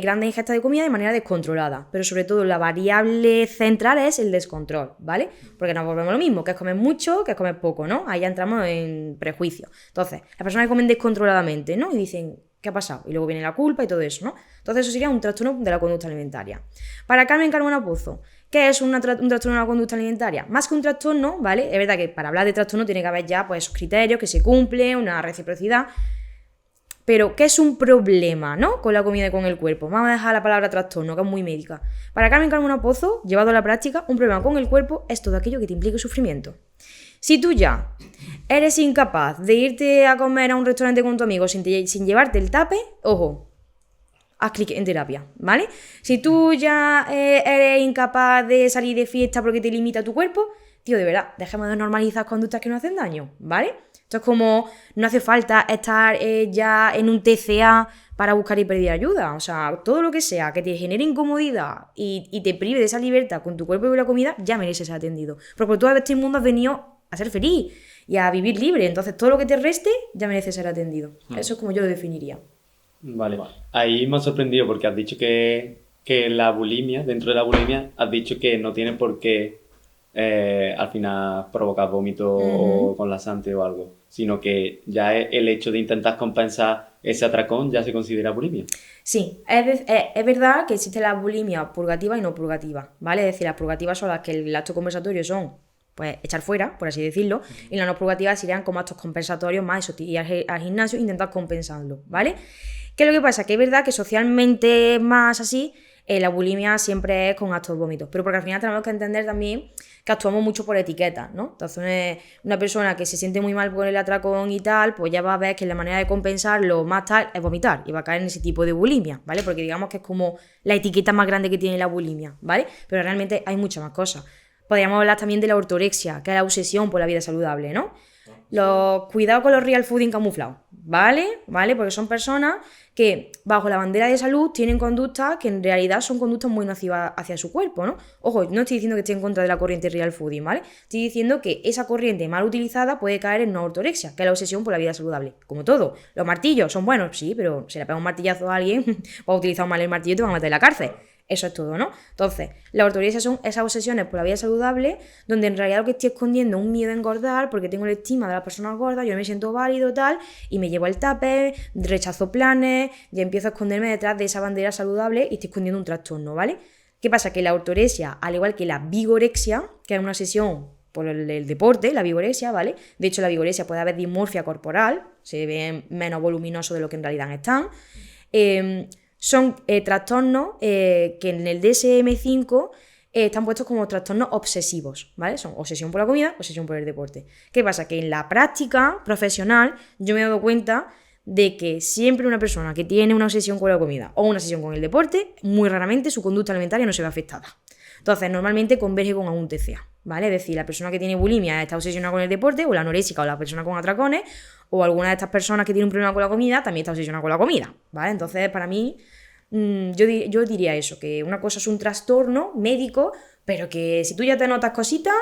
S1: grandes ingestas de comida de manera descontrolada, pero sobre todo la variable central es el descontrol, ¿vale? Porque nos volvemos lo mismo, que es comer mucho, que es comer poco, ¿no? Ahí ya entramos en prejuicios. Entonces, las personas que comen descontroladamente, ¿no? Y dicen, ¿qué ha pasado? Y luego viene la culpa y todo eso, ¿no? Entonces eso sería un trastorno de la conducta alimentaria. Para Carmen Carmona Pozo, ¿qué es un trastorno de la conducta alimentaria? Más que un trastorno, ¿vale? Es verdad que para hablar de trastorno tiene que haber ya pues esos criterios que se cumplen, una reciprocidad. Pero, ¿qué es un problema, ¿no? Con la comida y con el cuerpo. Vamos a dejar la palabra trastorno, que es muy médica. Para Carmen Carmona Pozo, llevado a la práctica, un problema con el cuerpo es todo aquello que te implique sufrimiento. Si tú ya eres incapaz de irte a comer a un restaurante con tu amigo sin llevarte el tape, ojo, haz clic en terapia, ¿vale? Si tú ya eres incapaz de salir de fiesta porque te limita tu cuerpo, tío, de verdad, dejemos de normalizar conductas que no hacen daño, ¿vale? Esto es como, no hace falta estar ya en un TCA para buscar y pedir ayuda. O sea, todo lo que sea que te genere incomodidad y te prive de esa libertad con tu cuerpo y con la comida, ya mereces ser atendido. Porque tú a este mundo has venido a ser feliz y a vivir libre. Entonces, todo lo que te reste, ya merece ser atendido. Eso es como yo lo definiría.
S4: Vale. Ahí me ha sorprendido porque has dicho que la bulimia, dentro de la bulimia, has dicho que no tiene por qué al final provocar vómito o con laxante o algo, sino que ya el hecho de intentar compensar ese atracón ya se considera bulimia.
S1: Sí, es verdad que existe la bulimia purgativa y no purgativa, ¿vale? Es decir, las purgativas son las que el acto compensatorio son, pues, echar fuera, por así decirlo, y las no purgativas serían como actos compensatorios más eso, ir al gimnasio e intentar compensarlo, ¿vale? ¿Qué es lo que pasa? Que es verdad que socialmente más así, la bulimia siempre es con actos de vómitos, pero porque al final tenemos que entender también que actuamos mucho por etiquetas, ¿no? Entonces, una persona que se siente muy mal por el atracón y tal, pues ya va a ver que la manera de compensarlo más tal es vomitar y va a caer en ese tipo de bulimia, ¿vale? Porque digamos que es como la etiqueta más grande que tiene la bulimia, ¿vale? Pero realmente hay muchas más cosas. Podríamos hablar también de la ortorexia, que es la obsesión por la vida saludable, ¿no? Cuidado con los real fooding camuflados, ¿vale? Porque son personas que bajo la bandera de salud tienen conductas que en realidad son conductas muy nocivas hacia su cuerpo, ¿no? Ojo, no estoy diciendo que esté en contra de la corriente real fooding, ¿vale? Estoy diciendo que esa corriente mal utilizada puede caer en una ortorexia, que es la obsesión por la vida saludable. Como todo, los martillos son buenos, sí, pero si le pega un martillazo a alguien, va a utilizar mal el martillo y te van a meter en la cárcel. Eso es todo, ¿no? Entonces, la ortorexia son esas obsesiones por la vida saludable, donde en realidad lo que estoy escondiendo es un miedo a engordar, porque tengo la estima de las personas gordas, yo me siento válido, tal, y me llevo el tape, rechazo planes, ya empiezo a esconderme detrás de esa bandera saludable y estoy escondiendo un trastorno, ¿vale? ¿Qué pasa? Que la ortorexia, al igual que la vigorexia, que es una obsesión por el deporte, la vigorexia, ¿vale? De hecho, la vigorexia puede haber dismorfia corporal, se ven menos voluminosos de lo que en realidad están. Son trastornos que en el DSM-5 están puestos como trastornos obsesivos, ¿vale? Son obsesión por la comida, obsesión por el deporte. ¿Qué pasa? Que en la práctica profesional yo me he dado cuenta de que siempre una persona que tiene una obsesión con la comida o una obsesión con el deporte, muy raramente su conducta alimentaria no se ve afectada. Entonces, normalmente converge con algún TCA, ¿vale? Es decir, la persona que tiene bulimia está obsesionada con el deporte, o la anorésica, o la persona con atracones, o alguna de estas personas que tiene un problema con la comida también está obsesionada con la comida, ¿vale? Entonces, para mí, yo diría eso, que una cosa es un trastorno médico, pero que si tú ya te notas cositas,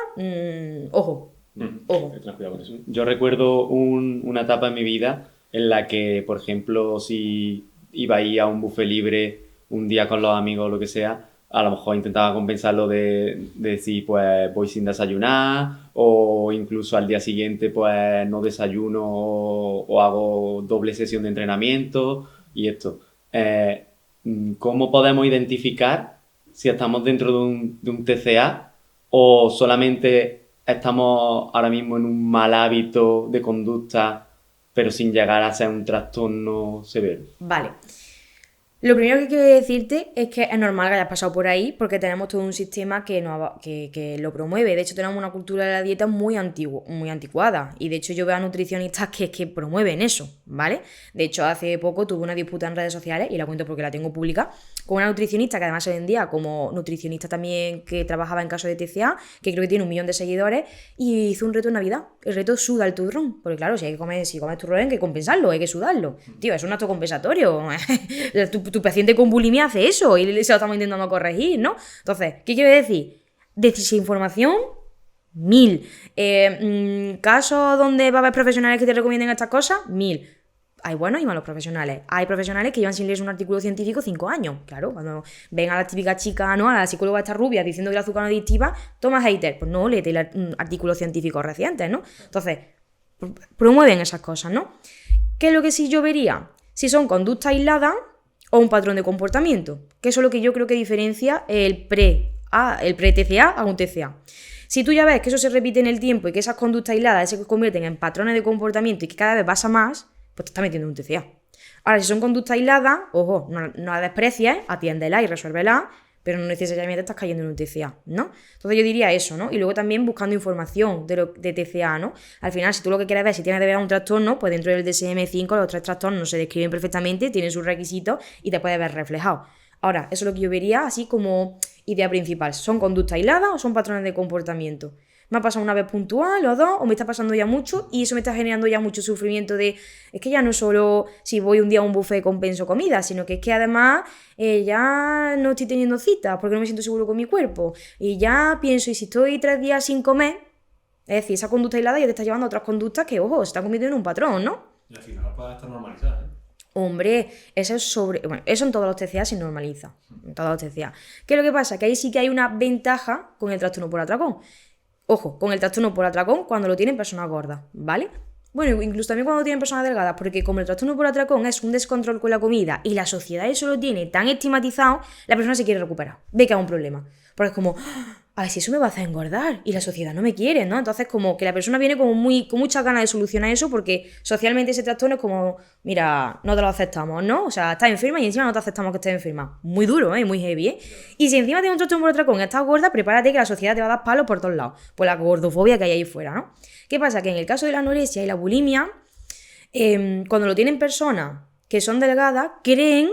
S1: ojo.
S4: Ten cuidado con eso. Yo recuerdo una etapa en mi vida en la que, por ejemplo, si iba a ir a un buffet libre un día con los amigos o lo que sea, a lo mejor intentaba compensarlo de decir, pues voy sin desayunar, o incluso al día siguiente, pues no desayuno o hago doble sesión de entrenamiento y esto. ¿Cómo podemos identificar si estamos dentro de un TCA o solamente estamos ahora mismo en un mal hábito de conducta, pero sin llegar a ser un trastorno severo?
S1: Vale. Lo primero que quiero decirte es que es normal que hayas pasado por ahí porque tenemos todo un sistema que lo promueve. De hecho, tenemos una cultura de la dieta muy anticuada. Y de hecho, yo veo a nutricionistas que promueven eso, ¿vale? De hecho, hace poco tuve una disputa en redes sociales, y la cuento porque la tengo pública, con una nutricionista que además se vendía como nutricionista también, que trabajaba en caso de TCA, que creo que tiene 1 millón de seguidores, y hizo un reto en Navidad. El reto suda el turrón. Porque claro, si comes turrón hay que compensarlo, hay que sudarlo. Tío, es un acto compensatorio. Tu paciente con bulimia hace eso y se lo estamos intentando corregir, ¿no? Entonces, ¿qué quiero decir? Desinformación, 1000. Casos donde va a haber profesionales que te recomienden estas cosas, 1000. Hay buenos y malos profesionales. Hay profesionales que llevan sin leerse un artículo científico 5 años. Claro, cuando ven a la típica chica, ¿no? A la psicóloga esta rubia diciendo que el azúcar no es adictiva, toma hater. Pues no, léete artículos científicos recientes, ¿no? Entonces, promueven esas cosas, ¿no? ¿Qué es lo que sí yo vería? Si son conductas aisladas o un patrón de comportamiento, que eso es lo que yo creo que diferencia el pre-TCA a un TCA. Si tú ya ves que eso se repite en el tiempo y que esas conductas aisladas se convierten en patrones de comportamiento y que cada vez pasa más, pues te estás metiendo en un TCA. Ahora, si son conductas aisladas, ojo, no la desprecies, atiéndela y resuélvela, pero no necesariamente estás cayendo en un TCA, ¿no? Entonces yo diría eso, ¿no? Y luego también buscando información de TCA, ¿no? Al final, si tú lo que quieres ver si tienes de verdad un trastorno, pues dentro del DSM-5 los 3 trastornos se describen perfectamente, tienen sus requisitos y te puedes ver reflejado. Ahora, eso es lo que yo vería así como idea principal. ¿Son conductas aisladas o son patrones de comportamiento? ¿Me ha pasado una vez puntual o dos? ¿O me está pasando ya mucho? Y eso me está generando ya mucho sufrimiento de... Es que ya no solo si voy un día a un buffet compenso comida, sino que es que además ya no estoy teniendo citas porque no me siento seguro con mi cuerpo. Y ya pienso, y si estoy 3 días sin comer, es decir, esa conducta aislada ya te está llevando a otras conductas que, ojo, se están convirtiendo en un patrón, ¿no?
S2: Y al final puede estar normalizada, ¿eh?
S1: Hombre, eso es Bueno, eso en todos los TCA se normaliza. En todos los TCA. ¿Qué es lo que pasa? Que ahí sí que hay una ventaja con el trastorno por atracón. Ojo, con el trastorno por atracón cuando lo tienen personas gordas, ¿vale? Bueno, incluso también cuando lo tienen personas delgadas, porque como el trastorno por atracón es un descontrol con la comida y la sociedad eso lo tiene tan estigmatizado, la persona se quiere recuperar, ve que hay un problema. Porque es como, a ver si eso me va a hacer engordar y la sociedad no me quiere, ¿no? Entonces como que la persona viene como con muchas ganas de solucionar eso porque socialmente ese trastorno es como, mira, no te lo aceptamos, ¿no? O sea, estás enferma y encima no te aceptamos que estés enferma. Muy duro, ¿eh? Muy heavy, ¿eh? Y si encima tienes un trastorno por atracón y estás gorda, prepárate que la sociedad te va a dar palos por todos lados. Por la gordofobia que hay ahí fuera, ¿no? ¿Qué pasa? Que en el caso de la anorexia y la bulimia, cuando lo tienen personas que son delgadas, creen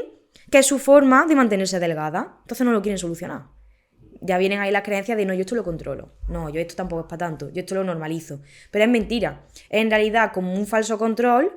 S1: que es su forma de mantenerse delgada. Entonces no lo quieren solucionar. Ya vienen ahí las creencias de no, yo esto lo controlo. No, yo esto tampoco es para tanto. Yo esto lo normalizo. Pero es mentira. Es en realidad como un falso control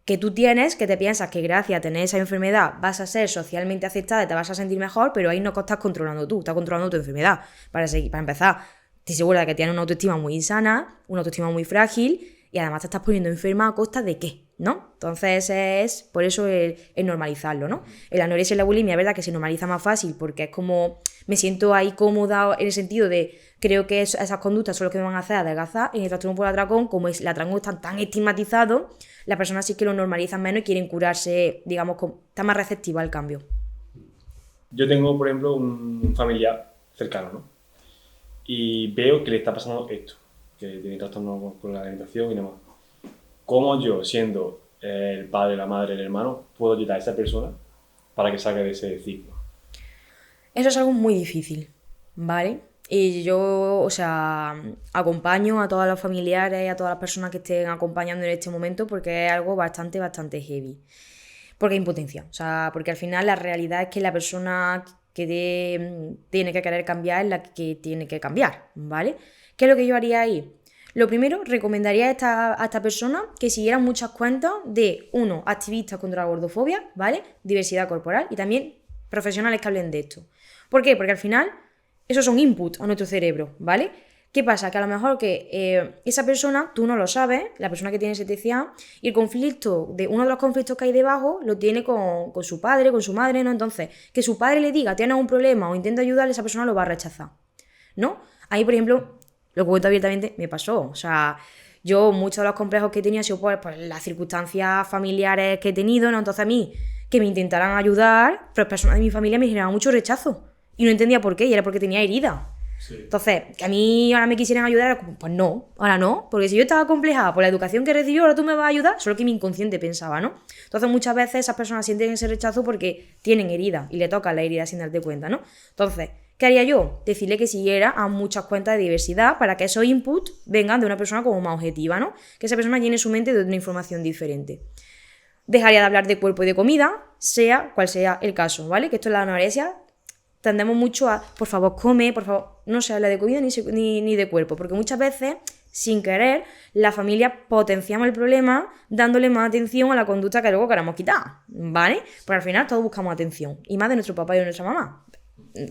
S1: que tú tienes, que te piensas que gracias a tener esa enfermedad vas a ser socialmente aceptada y te vas a sentir mejor, pero ahí no estás controlando tú, estás controlando tu enfermedad. Para empezar, estoy segura de que tienes una autoestima muy insana, una autoestima muy frágil y además te estás poniendo enferma a costa de ¿qué? ¿No? Entonces por eso el normalizarlo, ¿no? El anorexia y la bulimia es verdad que se normaliza más fácil porque es como me siento ahí cómoda en el sentido de creo que esas conductas son lo que me van a hacer adelgazar. Y en el trastorno por atracón, como el atracón está tan estigmatizado, las personas sí que lo normalizan menos y quieren curarse, digamos, está más receptiva al cambio.
S2: Yo tengo, por ejemplo, un familiar cercano, ¿no? Y veo que le está pasando esto, que tiene trastorno con la alimentación y demás. ¿Cómo yo, siendo el padre, la madre, el hermano, puedo ayudar a esa persona para que salga de ese ciclo?
S1: Eso es algo muy difícil, ¿vale? Y yo, o sea, acompaño a todos los familiares y a todas las personas que estén acompañando en este momento porque es algo bastante, bastante heavy. Porque es impotencia. O sea, porque al final la realidad es que la persona que tiene que querer cambiar es la que tiene que cambiar, ¿vale? ¿Qué es lo que yo haría ahí? Lo primero, recomendaría a esta persona que siguiera muchas cuentas de, uno, activistas contra la gordofobia, ¿vale? Diversidad corporal y también profesionales que hablen de esto. ¿Por qué? Porque al final esos son inputs a nuestro cerebro, ¿vale? ¿Qué pasa? Que a lo mejor que esa persona, tú no lo sabes, la persona que tiene ese TCA, y el conflicto, uno de los conflictos que hay debajo, lo tiene con su padre, con su madre, ¿no? Entonces, que su padre le diga, tienes un problema o intenta ayudarle, esa persona lo va a rechazar, ¿no? Ahí, por ejemplo, lo cuento abiertamente, me pasó. O sea, yo muchos de los complejos que he tenido han sido por las circunstancias familiares que he tenido, ¿no? Entonces a mí, que me intentaran ayudar, pero personas de mi familia me generaban mucho rechazo. Y no entendía por qué, y era porque tenía herida. Sí. Entonces, que a mí ahora me quisieran ayudar, pues no, ahora no, porque si yo estaba complejada por la educación que recibí, ahora tú me vas a ayudar, solo que mi inconsciente pensaba, ¿no? Entonces muchas veces esas personas sienten ese rechazo porque tienen herida y le tocan la herida sin darte cuenta, ¿no? Entonces, ¿qué haría yo? Decirle que siguiera a muchas cuentas de diversidad para que esos inputs vengan de una persona como más objetiva, ¿no? Que esa persona llene su mente de una información diferente. Dejaría de hablar de cuerpo y de comida, sea cual sea el caso, ¿vale? Que esto es la anorexia. Tendemos mucho a, por favor, come, por favor, no se habla de comida ni de cuerpo, porque muchas veces, sin querer, la familia potenciamos el problema dándole más atención a la conducta que luego queremos quitar, ¿vale? Porque al final todos buscamos atención, y más de nuestro papá y de nuestra mamá.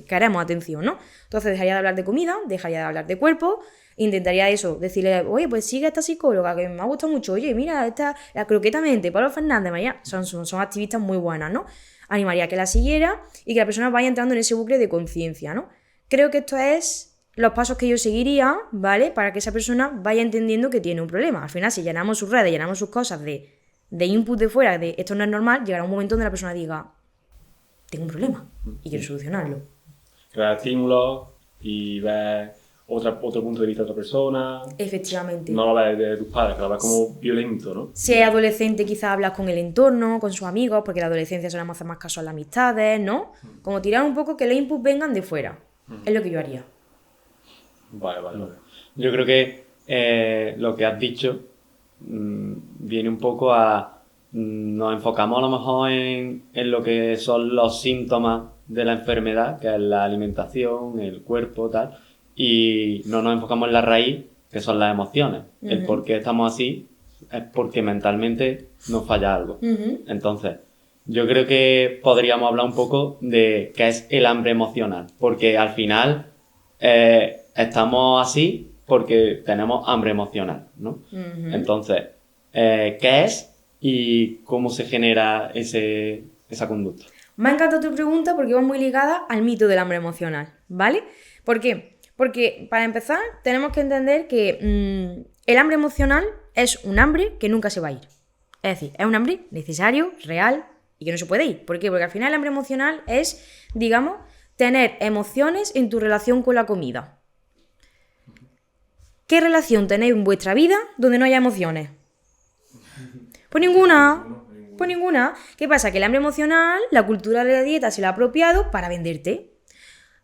S1: Queremos atención, ¿no? Entonces dejaría de hablar de comida, dejaría de hablar de cuerpo, intentaría eso, decirle, oye, pues sigue a esta psicóloga que me ha gustado mucho, oye, mira, la croquetamente, Pablo Fernández, María, son activistas muy buenas, ¿no? Animaría a que la siguiera y que la persona vaya entrando en ese bucle de conciencia, ¿no? Creo que esto es los pasos que yo seguiría, ¿vale? Para que esa persona vaya entendiendo que tiene un problema. Al final, si llenamos sus redes, llenamos sus cosas de input de fuera, de esto no es normal, llegará un momento donde la persona diga, tengo un problema y quiero solucionarlo.
S2: Crear estímulos y ver otro punto de vista de otra persona.
S1: Efectivamente.
S2: No lo ves de tus padres, que lo ves como violento, ¿no?
S1: Si es adolescente, quizás hablas con el entorno, con sus amigos, porque en la adolescencia solemos hacer más caso a las amistades, ¿no? Como tirar un poco que los inputs vengan de fuera. Es lo que yo haría.
S2: Vale.
S4: Yo creo que lo que has dicho viene un poco a... Nos enfocamos a lo mejor en lo que son los síntomas de la enfermedad, que es la alimentación, el cuerpo, tal, y no nos enfocamos en la raíz, que son las emociones. Uh-huh. El por qué estamos así es porque mentalmente nos falla algo. Uh-huh. Entonces, yo creo que podríamos hablar un poco de qué es el hambre emocional, porque al final estamos así porque tenemos hambre emocional, ¿no? Uh-huh. Entonces, ¿qué es y cómo se genera esa conducta?
S1: Me ha encantado tu pregunta porque va muy ligada al mito del hambre emocional, ¿vale? ¿Por qué? Porque, para empezar, tenemos que entender que el hambre emocional es un hambre que nunca se va a ir. Es decir, es un hambre necesario, real y que no se puede ir. ¿Por qué? Porque al final el hambre emocional es, digamos, tener emociones en tu relación con la comida. ¿Qué relación tenéis en vuestra vida donde no haya emociones? Pues ninguna. Pues ninguna. ¿Qué pasa? Que el hambre emocional, la cultura de la dieta se la ha apropiado para venderte.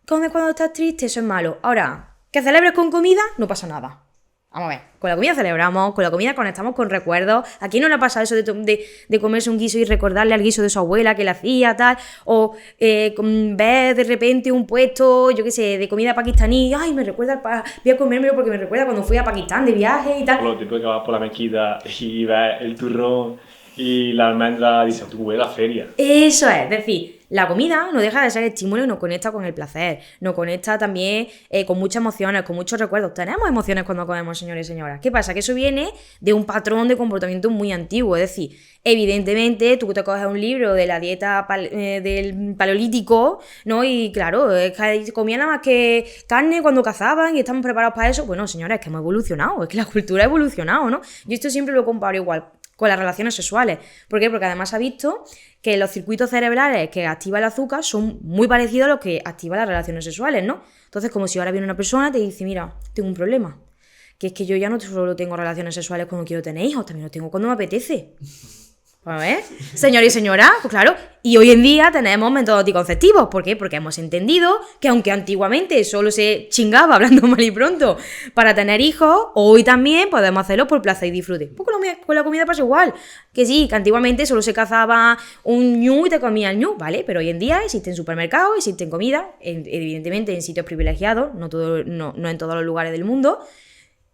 S1: Cuando estás triste, eso es malo. Ahora, que celebres con comida, no pasa nada. Vamos a ver, con la comida celebramos, con la comida conectamos con recuerdos. ¿A quién no le ha pasado eso de comerse un guiso y recordarle al guiso de su abuela que le hacía, tal? O ver de repente un puesto, yo qué sé, de comida pakistaní. Ay, me recuerda, voy a comérmelo porque me recuerda cuando fui a Pakistán de viaje y tal.
S2: Lo típico que vas por la mezquita y ves el turrón y la almendra, dices, tú huele a feria.
S1: Eso es decir, la comida no deja de ser estímulo y nos conecta con el placer, nos conecta también con muchas emociones, con muchos recuerdos. Tenemos emociones cuando comemos, señores y señoras. ¿Qué pasa? Que eso viene de un patrón de comportamiento muy antiguo. Es decir, evidentemente, tú te coges un libro de la dieta del paleolítico, ¿no? Y claro, es que comían nada más que carne cuando cazaban y estamos preparados para eso. Bueno, señores, es que hemos evolucionado, es que la cultura ha evolucionado, ¿no? Yo esto siempre lo comparo igual con las relaciones sexuales. ¿Por qué? Porque además se ha visto que los circuitos cerebrales que activa el azúcar son muy parecidos a los que activan las relaciones sexuales, ¿no? Entonces, como si ahora viene una persona y te dice, mira, tengo un problema, que es que yo ya no solo tengo relaciones sexuales cuando quiero tener hijos, también los tengo cuando me apetece. A ver, señor y señora, pues claro. Y hoy en día tenemos métodos anticonceptivos. ¿Por qué? Porque hemos entendido que aunque antiguamente solo se chingaba, hablando mal y pronto, para tener hijos, hoy también podemos hacerlo por placer y disfrute. Pues con la comida pasa igual. Que sí, que antiguamente solo se cazaba un ñu y te comía el ñu, ¿vale? Pero hoy en día existen supermercados, existen comida, evidentemente en sitios privilegiados, no en todos los lugares del mundo.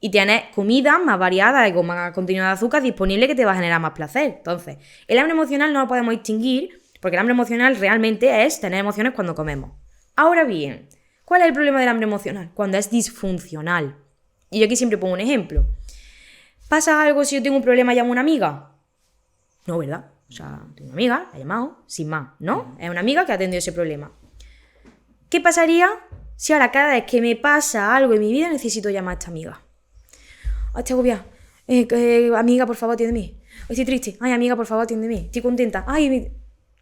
S1: Y tienes comida más variada y con más contenido de azúcar disponible que te va a generar más placer. Entonces, el hambre emocional no lo podemos distinguir porque el hambre emocional realmente es tener emociones cuando comemos. Ahora bien, ¿cuál es el problema del hambre emocional? Cuando es disfuncional. Y yo aquí siempre pongo un ejemplo. ¿Pasa algo si yo tengo un problema y llamo a una amiga? No, ¿verdad? O sea, tengo una amiga, la he llamado, sin más, ¿no? Es una amiga que ha atendido ese problema. ¿Qué pasaría si ahora cada vez que me pasa algo en mi vida necesito llamar a esta amiga? Ay, estoy agobiada. Amiga, por favor, atiéndeme. Estoy triste. Ay, amiga, por favor, atiéndeme. Estoy contenta. Ay,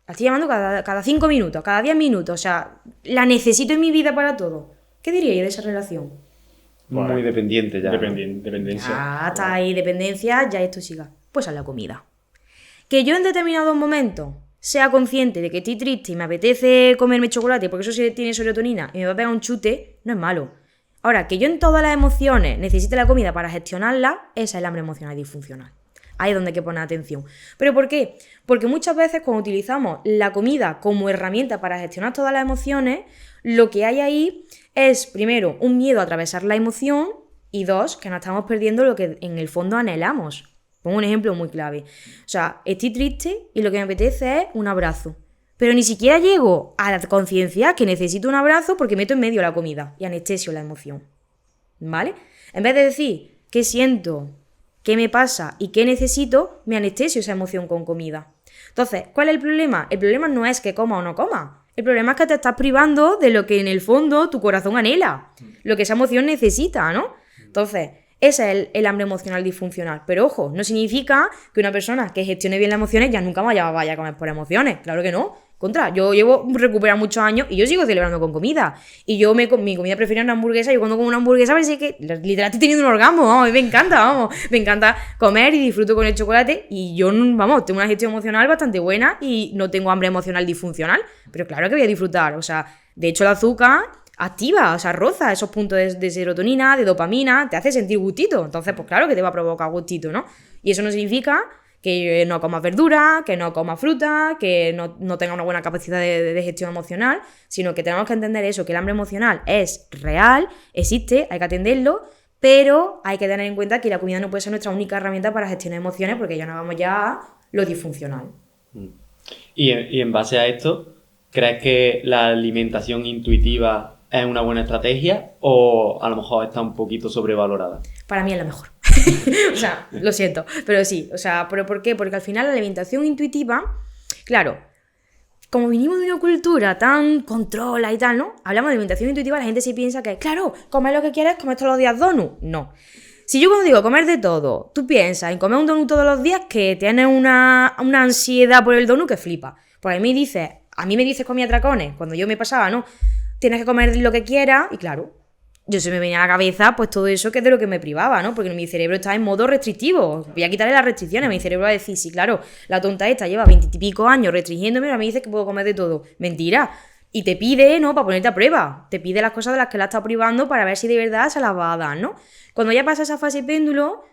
S1: la estoy llamando cada 5 minutos, cada 10 minutos. O sea, la necesito en mi vida para todo. ¿Qué diríais de esa relación?
S4: Bueno, muy dependiente ya.
S2: Dependencia.
S1: Ya está ahí, dependencia, ya es tóxica. Pues a la comida. Que yo en determinados momentos sea consciente de que estoy triste y me apetece comerme chocolate porque eso tiene serotonina y me va a pegar un chute, no es malo. Ahora, que yo en todas las emociones necesite la comida para gestionarla, esa es el hambre emocional disfuncional. Ahí es donde hay que poner atención. ¿Pero por qué? Porque muchas veces cuando utilizamos la comida como herramienta para gestionar todas las emociones, lo que hay ahí es, primero, un miedo a atravesar la emoción y dos, que nos estamos perdiendo lo que en el fondo anhelamos. Pongo un ejemplo muy clave. O sea, estoy triste y lo que me apetece es un abrazo. Pero ni siquiera llego a la conciencia que necesito un abrazo porque meto en medio la comida y anestesio la emoción. ¿Vale? En vez de decir qué siento, qué me pasa y qué necesito, me anestesio esa emoción con comida. Entonces, ¿cuál es el problema? El problema no es que coma o no coma. El problema es que te estás privando de lo que en el fondo tu corazón anhela, lo que esa emoción necesita, ¿no? Entonces, ese es el hambre emocional disfuncional. Pero ojo, no significa que una persona que gestione bien las emociones ya nunca vaya a comer por emociones. Claro que no. Yo llevo recuperando muchos años y yo sigo celebrando con comida. Y yo mi comida preferida es una hamburguesa. Y cuando como una hamburguesa parece que literal estoy teniendo un orgasmo. Vamos, me encanta, Me encanta comer y disfruto con el chocolate. Y yo, tengo una gestión emocional bastante buena y no tengo hambre emocional disfuncional. Pero claro que voy a disfrutar. O sea, de hecho el azúcar activa, o sea, roza esos puntos de serotonina, de dopamina, te hace sentir gustito. Entonces, pues claro que te va a provocar gustito, ¿no? Y eso no significa que no comas verdura, que no comas fruta, que no tenga una buena capacidad de gestión emocional, sino que tenemos que entender eso, que el hambre emocional es real, existe, hay que atenderlo, pero hay que tener en cuenta que la comida no puede ser nuestra única herramienta para gestionar emociones porque ya nos vamos ya a lo disfuncional.
S4: Y en base a esto, ¿crees que la alimentación intuitiva es una buena estrategia o a lo mejor está un poquito sobrevalorada?
S1: Para mí es la mejor. O sea, lo siento, pero sí. O sea, ¿pero por qué? Porque al final la alimentación intuitiva, claro, como venimos de una cultura tan controla y tal, ¿no? Hablamos de alimentación intuitiva, la gente sí piensa que, claro, comer lo que quieres, comer todos los días donut. No. Si yo cuando digo comer de todo, tú piensas en comer un donut todos los días que tienes una ansiedad por el donut que flipa. Porque a mí me dices comía atracones, cuando yo me pasaba, ¿no? Tienes que comer lo que quieras y claro, yo se me venía a la cabeza pues todo eso que es de lo que me privaba, ¿no? Porque mi cerebro está en modo restrictivo. Voy a quitarle las restricciones. Mi cerebro va a decir, sí, claro, la tonta esta lleva 20 y pico años restringiéndome, ahora me dices que puedo comer de todo. Mentira. Y te pide, ¿no? Para ponerte a prueba. Te pide las cosas de las que la has estado privando para ver si de verdad se las va a dar, ¿no? Cuando ya pasa esa fase péndulo,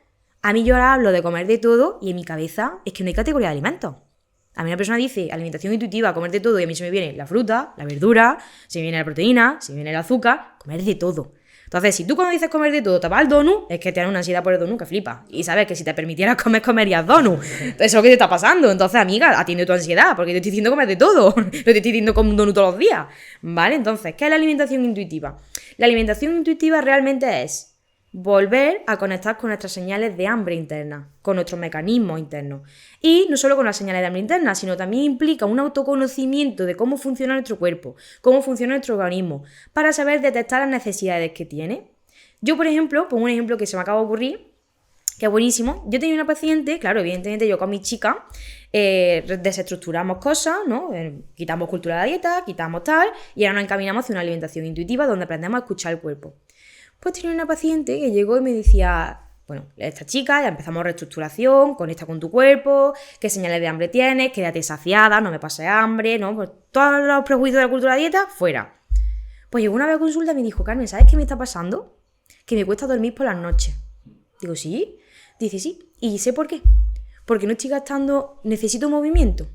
S1: a mí yo ahora hablo de comer de todo y en mi cabeza es que no hay categoría de alimentos. A mí una persona dice alimentación intuitiva, comer de todo y a mí se me viene la fruta, la verdura, se me viene la proteína, se me viene el azúcar, comer de todo. Entonces, si tú cuando dices comer de todo te vas al donut, es que tienes una ansiedad por el donut que flipa. Y sabes que si te permitieras comer, comerías donut. Eso es lo que te está pasando. Entonces, amiga, atiende tu ansiedad, porque te estoy diciendo comer de todo. No te estoy diciendo comer un donut todos los días. ¿Vale? Entonces, ¿qué es la alimentación intuitiva? La alimentación intuitiva realmente es volver a conectar con nuestras señales de hambre interna, con nuestros mecanismos internos. Y no solo con las señales de hambre interna, sino también implica un autoconocimiento de cómo funciona nuestro cuerpo, cómo funciona nuestro organismo, para saber detectar las necesidades que tiene. Yo, por ejemplo, pongo un ejemplo que se me acaba de ocurrir, que es buenísimo. Yo tenía una paciente, claro, evidentemente yo con mi chica desestructuramos cosas, ¿no? Quitamos cultura de la dieta, quitamos tal, y ahora nos encaminamos hacia una alimentación intuitiva donde aprendemos a escuchar el cuerpo. Pues tenía una paciente que llegó y me decía, Bueno, esta chica, ya empezamos reestructuración, conecta con tu cuerpo, qué señales de hambre tienes, quédate saciada, no me pases hambre, ¿no? Pues todos los prejuicios de la cultura de la dieta, fuera. Pues llegó una vez a consulta y me dijo, Carmen, ¿sabes qué me está pasando? Que me cuesta dormir por las noches. Digo, ¿sí? Dice, sí. ¿Y sé por qué? Porque no estoy gastando, necesito movimiento.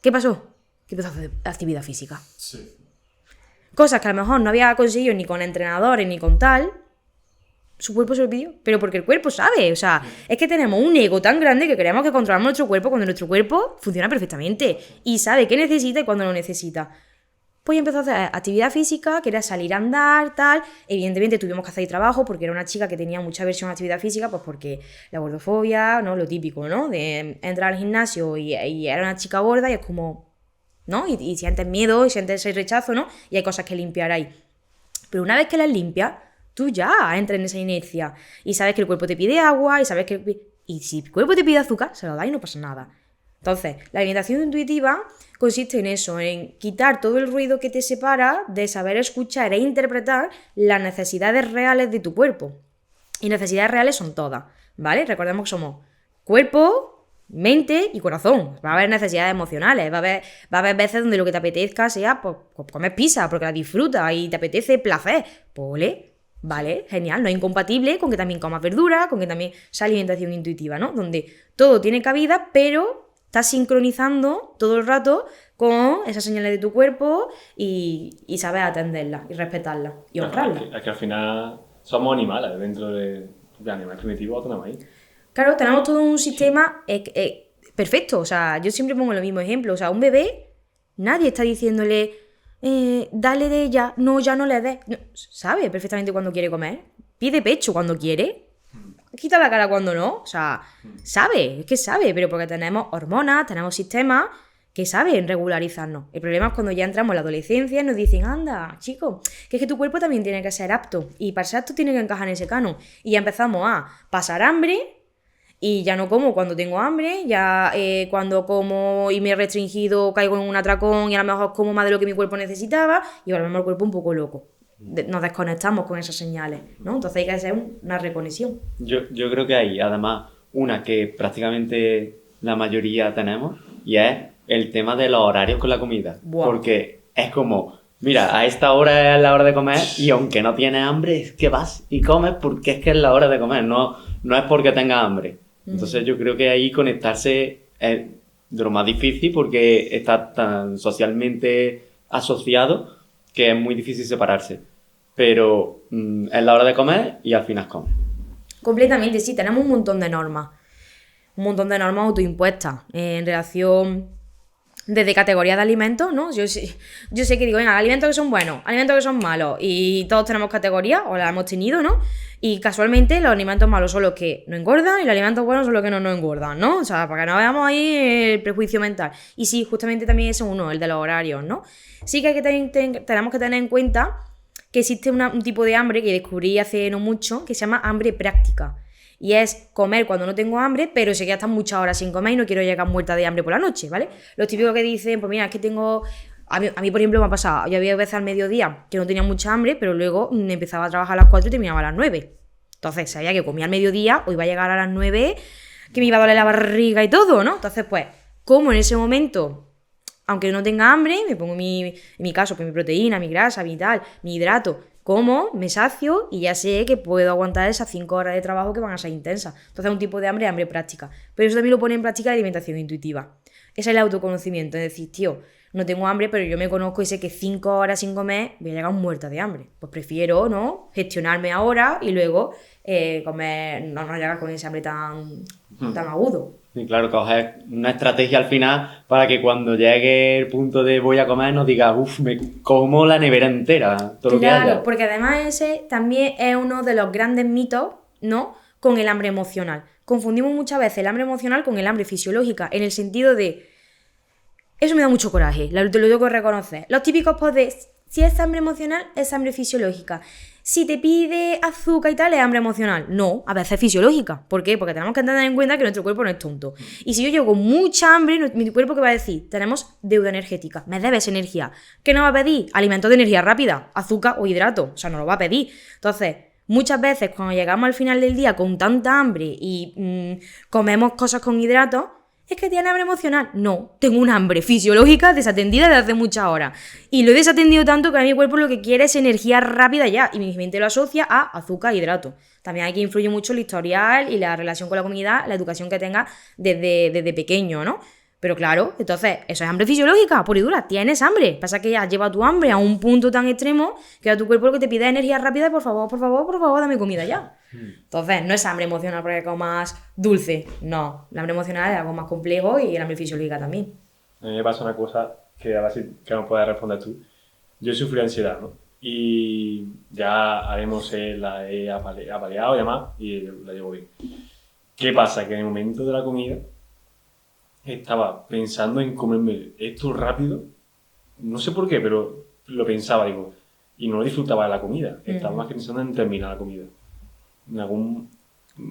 S1: ¿Qué pasó? Que empezó a hacer actividad física.
S2: Sí.
S1: Cosas que a lo mejor no había conseguido ni con entrenadores ni con tal, su cuerpo se lo pidió. Pero porque el cuerpo sabe, o sea, es que tenemos un ego tan grande que creemos que controlamos nuestro cuerpo cuando nuestro cuerpo funciona perfectamente y sabe qué necesita y cuándo lo necesita. Pues empezó a hacer actividad física, que era salir a andar, tal. Evidentemente tuvimos que hacer trabajo porque era una chica que tenía mucha aversión a actividad física, pues porque la gordofobia, ¿no? Lo típico, ¿no? De entrar al gimnasio y era una chica gorda y es como, ¿no? Y sientes miedo y sientes ese rechazo, ¿no? Y hay cosas que limpiar ahí. Pero una vez que las limpias, tú ya entras en esa inercia y sabes que el cuerpo te pide agua y sabes que... Y si el cuerpo te pide azúcar, se lo da y no pasa nada. Entonces, la alimentación intuitiva consiste en eso, en quitar todo el ruido que te separa de saber escuchar e interpretar las necesidades reales de tu cuerpo. Y necesidades reales son todas, ¿vale? Recordemos que somos cuerpo, mente y corazón. Va a haber necesidades emocionales, va a haber veces donde lo que te apetezca sea pues comer pizza porque la disfrutas y te apetece placer. Pues ole, vale, genial, no es incompatible con que también comas verdura, con que también sea alimentación intuitiva, ¿no? Donde todo tiene cabida, pero estás sincronizando todo el rato con esas señales de tu cuerpo y sabes atenderlas y respetarlas y honrarlas.
S2: Es que al final somos animales, dentro de animales primitivos tenemos ahí.
S1: Claro, tenemos todo un sistema perfecto, o sea, yo siempre pongo el mismo ejemplo, o sea, un bebé, nadie está diciéndole, dale de ella, no, ya no le des, no, sabe perfectamente cuándo quiere comer, pide pecho cuando quiere, quita la cara cuando no, o sea, sabe, es que sabe, pero porque tenemos hormonas, tenemos sistemas que saben regularizarnos. El problema es cuando ya entramos en la adolescencia y nos dicen, anda, chico, que es que tu cuerpo también tiene que ser apto, y para ser apto tiene que encajar en ese canon, y ya empezamos a pasar hambre, y ya no como cuando tengo hambre, ya cuando como y me he restringido caigo en un atracón y a lo mejor como más de lo que mi cuerpo necesitaba, y volvemos al cuerpo un poco loco. Nos desconectamos con esas señales, ¿no? Entonces hay que hacer una reconexión.
S4: Yo creo que hay, además, una que prácticamente la mayoría tenemos, y es el tema de los horarios con la comida.
S1: Buah.
S4: Porque es como, mira, a esta hora es la hora de comer, y aunque no tienes hambre, es que vas y comes porque es que es la hora de comer, no es porque tengas hambre. Entonces yo creo que ahí conectarse es de lo más difícil porque está tan socialmente asociado que es muy difícil separarse. Pero es la hora de comer y al final comes.
S1: Completamente, sí, tenemos un montón de normas. Un montón de normas autoimpuestas en relación desde categorías de alimentos, ¿no? Yo sé que digo, venga, alimentos que son buenos, alimentos que son malos, y todos tenemos categorías, o las hemos tenido, ¿no? Y casualmente los alimentos malos son los que no engordan y los alimentos buenos son los que no engordan, ¿no? O sea, para que no veamos ahí el prejuicio mental. Y sí, justamente también ese es uno, el de los horarios, ¿no? Sí que tenemos que tener en cuenta que existe un tipo de hambre que descubrí hace no mucho, que se llama hambre práctica. Y es comer cuando no tengo hambre, pero sé que ya están muchas horas sin comer y no quiero llegar muerta de hambre por la noche, ¿vale? Los típicos que dicen, pues mira, es que tengo... A mí, por ejemplo, me ha pasado, yo había veces al mediodía que no tenía mucha hambre, pero luego empezaba a trabajar a las 4 y terminaba a las 9. Entonces sabía que comía al mediodía o iba a llegar a las 9, que me iba a doler la barriga y todo, ¿no? Entonces, pues, como en ese momento, aunque no tenga hambre, me pongo en mi caso, pues mi proteína, mi grasa, mi tal, mi hidrato, como, me sacio y ya sé que puedo aguantar esas 5 horas de trabajo que van a ser intensas. Entonces, un tipo de hambre práctica. Pero eso también lo pone en práctica la alimentación intuitiva. Ese es el autoconocimiento, es decir, tío, no tengo hambre, pero yo me conozco y sé que 5 horas sin comer voy a llegar muerta de hambre. Pues prefiero, ¿no?, gestionarme ahora y luego comer, no llegar con ese hambre tan agudo.
S4: Y claro, coger una estrategia al final para que cuando llegue el punto de voy a comer no diga, uff, me como la nevera entera, todo lo que haya.
S1: Claro, porque además ese también es uno de los grandes mitos, ¿no?, con el hambre emocional. Confundimos muchas veces el hambre emocional con el hambre fisiológica, en el sentido de... Eso me da mucho coraje, te lo tengo que reconocer. Los típicos posts de, si es hambre emocional, es hambre fisiológica. Si te pide azúcar y tal, es hambre emocional. No, a veces es fisiológica. ¿Por qué? Porque tenemos que tener en cuenta que nuestro cuerpo no es tonto. Y si yo llego con mucha hambre, mi cuerpo, ¿qué va a decir? Tenemos deuda energética, me debes energía. ¿Qué nos va a pedir? Alimentos de energía rápida, azúcar o hidrato. O sea, no lo va a pedir. Entonces, muchas veces cuando llegamos al final del día con tanta hambre y comemos cosas con hidratos, es que tiene hambre emocional. No, tengo una hambre fisiológica desatendida desde hace muchas horas. Y lo he desatendido tanto que ahora mi cuerpo lo que quiere es energía rápida ya. Y mi mente lo asocia a azúcar e hidratos. También hay que influye mucho el historial y la relación con la comida, la educación que tengas desde pequeño, ¿no? Pero claro, entonces, eso es hambre fisiológica, pura y dura, tienes hambre. Pasa que ya lleva tu hambre a un punto tan extremo que a tu cuerpo lo que te pide es energía rápida, por favor, dame comida ya. Entonces, no es hambre emocional porque comas dulce, no. El hambre emocional es algo más complejo y el hambre fisiológica también.
S2: A mí me pasa una cosa que a ver si que nos puedes responder tú. Yo sufrí ansiedad, ¿no? Y ya haremos, la he apaleado y demás, y la llevo bien. ¿Qué pasa? Que en el momento de la comida estaba pensando en comerme esto rápido, no sé por qué, pero lo pensaba, digo, y no disfrutaba de la comida, estaba más pensando en terminar la comida. ¿Algún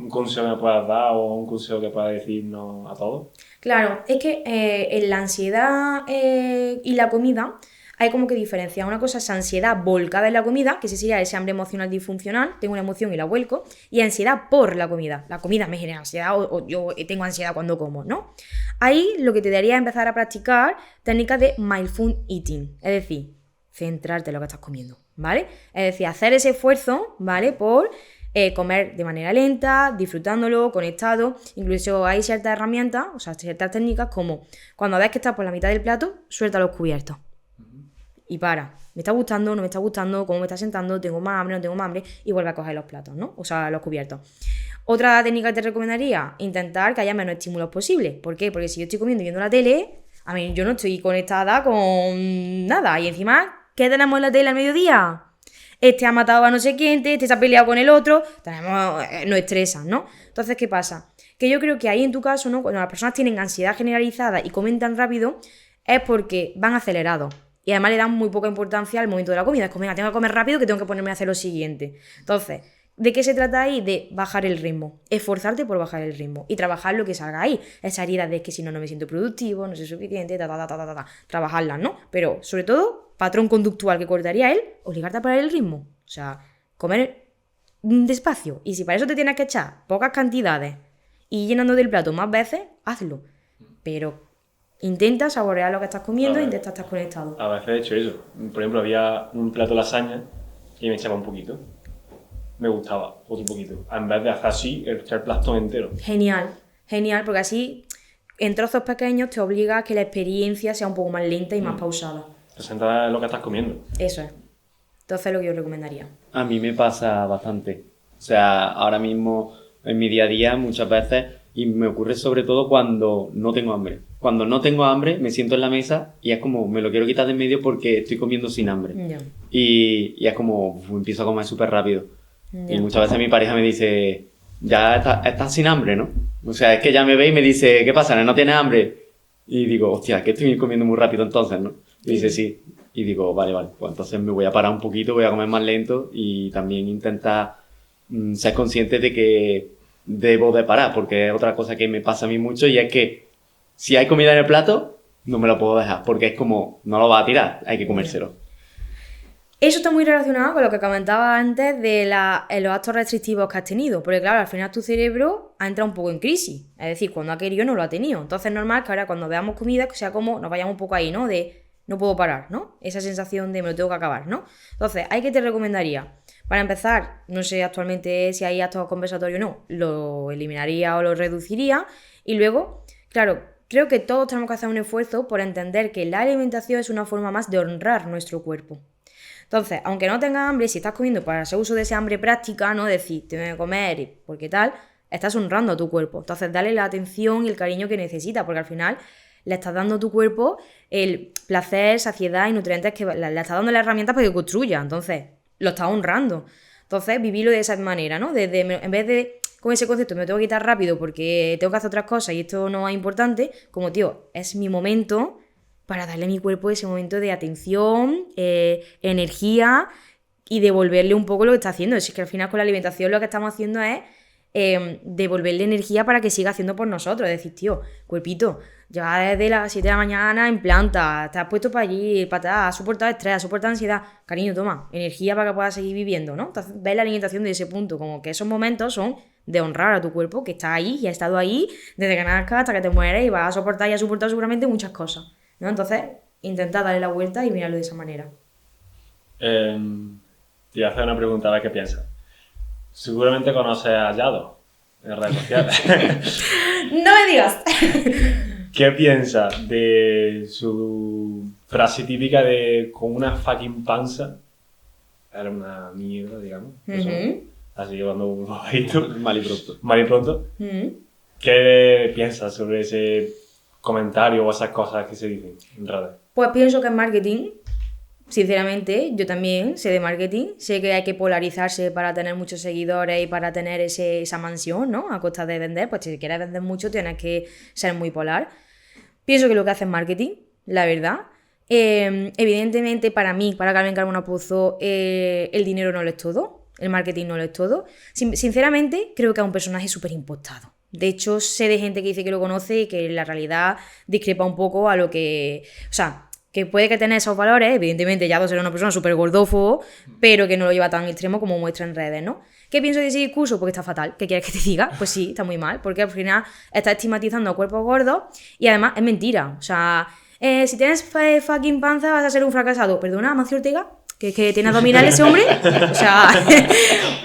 S2: consejo me puedas dar o un consejo que puedas decirnos a todos?
S1: Claro, es que en la ansiedad y la comida hay como que diferenciar. Una cosa es ansiedad volcada en la comida, que ese sería ese hambre emocional disfuncional, tengo una emoción y la vuelco, y ansiedad por la comida. La comida me genera ansiedad o yo tengo ansiedad cuando como, ¿no? Ahí lo que te daría es empezar a practicar técnicas de mindful eating, es decir, centrarte en lo que estás comiendo, ¿vale? Es decir, hacer ese esfuerzo, ¿vale? Por comer de manera lenta, disfrutándolo, conectado. Incluso hay ciertas herramientas, o sea, ciertas técnicas como cuando ves que estás por la mitad del plato, suelta los cubiertos. Y para, ¿me está gustando? ¿No me está gustando? ¿Cómo me está sentando? ¿Tengo más hambre? ¿No tengo más hambre? Y vuelve a coger los platos, ¿no? O sea, los cubiertos. Otra técnica que te recomendaría, intentar que haya menos estímulos posibles. ¿Por qué? Porque si yo estoy comiendo y viendo la tele, a mí yo no estoy conectada con nada. Y encima, ¿qué tenemos en la tele al mediodía? Este ha matado a no sé quién, este se ha peleado con el otro. Nos estresan, ¿no? Entonces, ¿qué pasa? Que yo creo que ahí en tu caso, ¿no? Cuando las personas tienen ansiedad generalizada y comen tan rápido, es porque van acelerados. Y además le dan muy poca importancia al momento de la comida. Es como, venga, tengo que comer rápido que tengo que ponerme a hacer lo siguiente. Entonces, ¿de qué se trata ahí? De bajar el ritmo. Esforzarte por bajar el ritmo. Y trabajar lo que salga ahí. Esa herida de que si no, no me siento productivo, no soy suficiente, trabajarlas, ¿no? Pero, sobre todo, patrón conductual que cortaría él, obligarte a parar el ritmo. O sea, comer despacio. Y si para eso te tienes que echar pocas cantidades y llenando del plato más veces, hazlo. Pero intenta saborear lo que estás comiendo e intenta estar conectado.
S2: A veces he hecho eso. Por ejemplo, había un plato de lasaña y me echaba un poquito. Me gustaba, otro poquito. En vez de hacer así, echar el plato entero.
S1: Genial, porque así en trozos pequeños te obliga a que la experiencia sea un poco más lenta y más pausada.
S2: Te centras en lo que estás comiendo.
S1: Eso es. Entonces es lo que yo recomendaría.
S4: A mí me pasa bastante. O sea, ahora mismo en mi día a día muchas veces, y me ocurre sobre todo cuando no tengo hambre. Cuando no tengo hambre, me siento en la mesa y es como, me lo quiero quitar de en medio porque estoy comiendo sin hambre.
S1: Ya.
S4: Y es como, empiezo a comer súper rápido. Y muchas veces mi pareja me dice, ya estás sin hambre, ¿no? O sea, es que ya me ve y me dice, ¿qué pasa? ¿No tienes hambre? Y digo, hostia, que estoy comiendo muy rápido entonces, ¿no? Y dice, sí. Y digo, vale, pues entonces me voy a parar un poquito, voy a comer más lento y también intentar ser consciente de que debo de parar, porque es otra cosa que me pasa a mí mucho y es que si hay comida en el plato, no me lo puedo dejar, porque es como, no lo va a tirar, hay que comérselo.
S1: Eso está muy relacionado con lo que comentaba antes de los actos restrictivos que has tenido, porque claro, al final tu cerebro ha entrado un poco en crisis, es decir, cuando ha querido no lo ha tenido, entonces es normal que ahora cuando veamos comida, que sea como nos vayamos un poco ahí, ¿no? De no puedo parar, ¿no? Esa sensación de me lo tengo que acabar, ¿no? Entonces, ¿hay que te recomendaría? Para empezar, no sé actualmente si hay actos conversatorios o no, lo eliminaría o lo reduciría, y luego, claro, creo que todos tenemos que hacer un esfuerzo por entender que la alimentación es una forma más de honrar nuestro cuerpo. Entonces, aunque no tengas hambre, si estás comiendo para hacer uso de esa hambre práctica, no decir, tengo que comer porque tal, estás honrando a tu cuerpo. Entonces, dale la atención y el cariño que necesita, porque al final le estás dando a tu cuerpo el placer, saciedad y nutrientes que le estás dando las herramientas para que construya. Entonces, lo estás honrando. Entonces, vivirlo de esa manera, ¿no? En vez de con ese concepto, me lo tengo que quitar rápido porque tengo que hacer otras cosas y esto no es importante, como, tío, es mi momento para darle a mi cuerpo ese momento de atención, energía y devolverle un poco lo que está haciendo. Es que al final con la alimentación lo que estamos haciendo es devolverle energía para que siga haciendo por nosotros. Es decir, tío, cuerpito, llevas desde las 7 de la mañana en planta, te has puesto para allí, has soportado estrés, has soportado ansiedad. Cariño, toma, energía para que puedas seguir viviendo, ¿no? Entonces, ves la alimentación de ese punto, como que esos momentos son de honrar a tu cuerpo, que está ahí y ha estado ahí desde que nazcas hasta que te mueres y vas a soportar y has soportado seguramente muchas cosas, ¿no? Entonces, intenta darle la vuelta y mirarlo de esa manera.
S2: Te voy a hacer una pregunta a ver qué piensas. Seguramente conoces a Yado en redes sociales.
S1: ¡No me digas!
S2: ¿Qué piensas de su frase típica de con una fucking panza? Era una mierda, digamos. Eso. Así que cuando un bajito.
S4: Mal y pronto.
S2: Mal y pronto. ¿Qué piensas sobre ese comentario o esas cosas que se dicen en redes?
S1: Pues pienso que es marketing. Sinceramente, yo también sé de marketing, sé que hay que polarizarse para tener muchos seguidores y para tener esa mansión, ¿no? A costa de vender, pues si quieres vender mucho tienes que ser muy polar. Pienso que lo que hace es marketing, la verdad. Evidentemente, para mí, para Carmen Carmona Pozo, el dinero no lo es todo, el marketing no lo es todo. Sinceramente, creo que es un personaje súper impostado. De hecho, sé de gente que dice que lo conoce y que en la realidad discrepa un poco a lo que... O sea, que puede que tenga esos valores, evidentemente Yado será una persona súper gordófobo, pero que no lo lleva tan extremo como muestra en redes, ¿no? ¿Qué pienso de ese discurso? Porque está fatal. ¿Qué quieres que te diga? Pues sí, está muy mal, porque al final está estigmatizando a cuerpos gordos y además es mentira. O sea, si tienes fucking panza vas a ser un fracasado. Perdona, Amancio Ortega, que tiene abdominales ese hombre. O sea,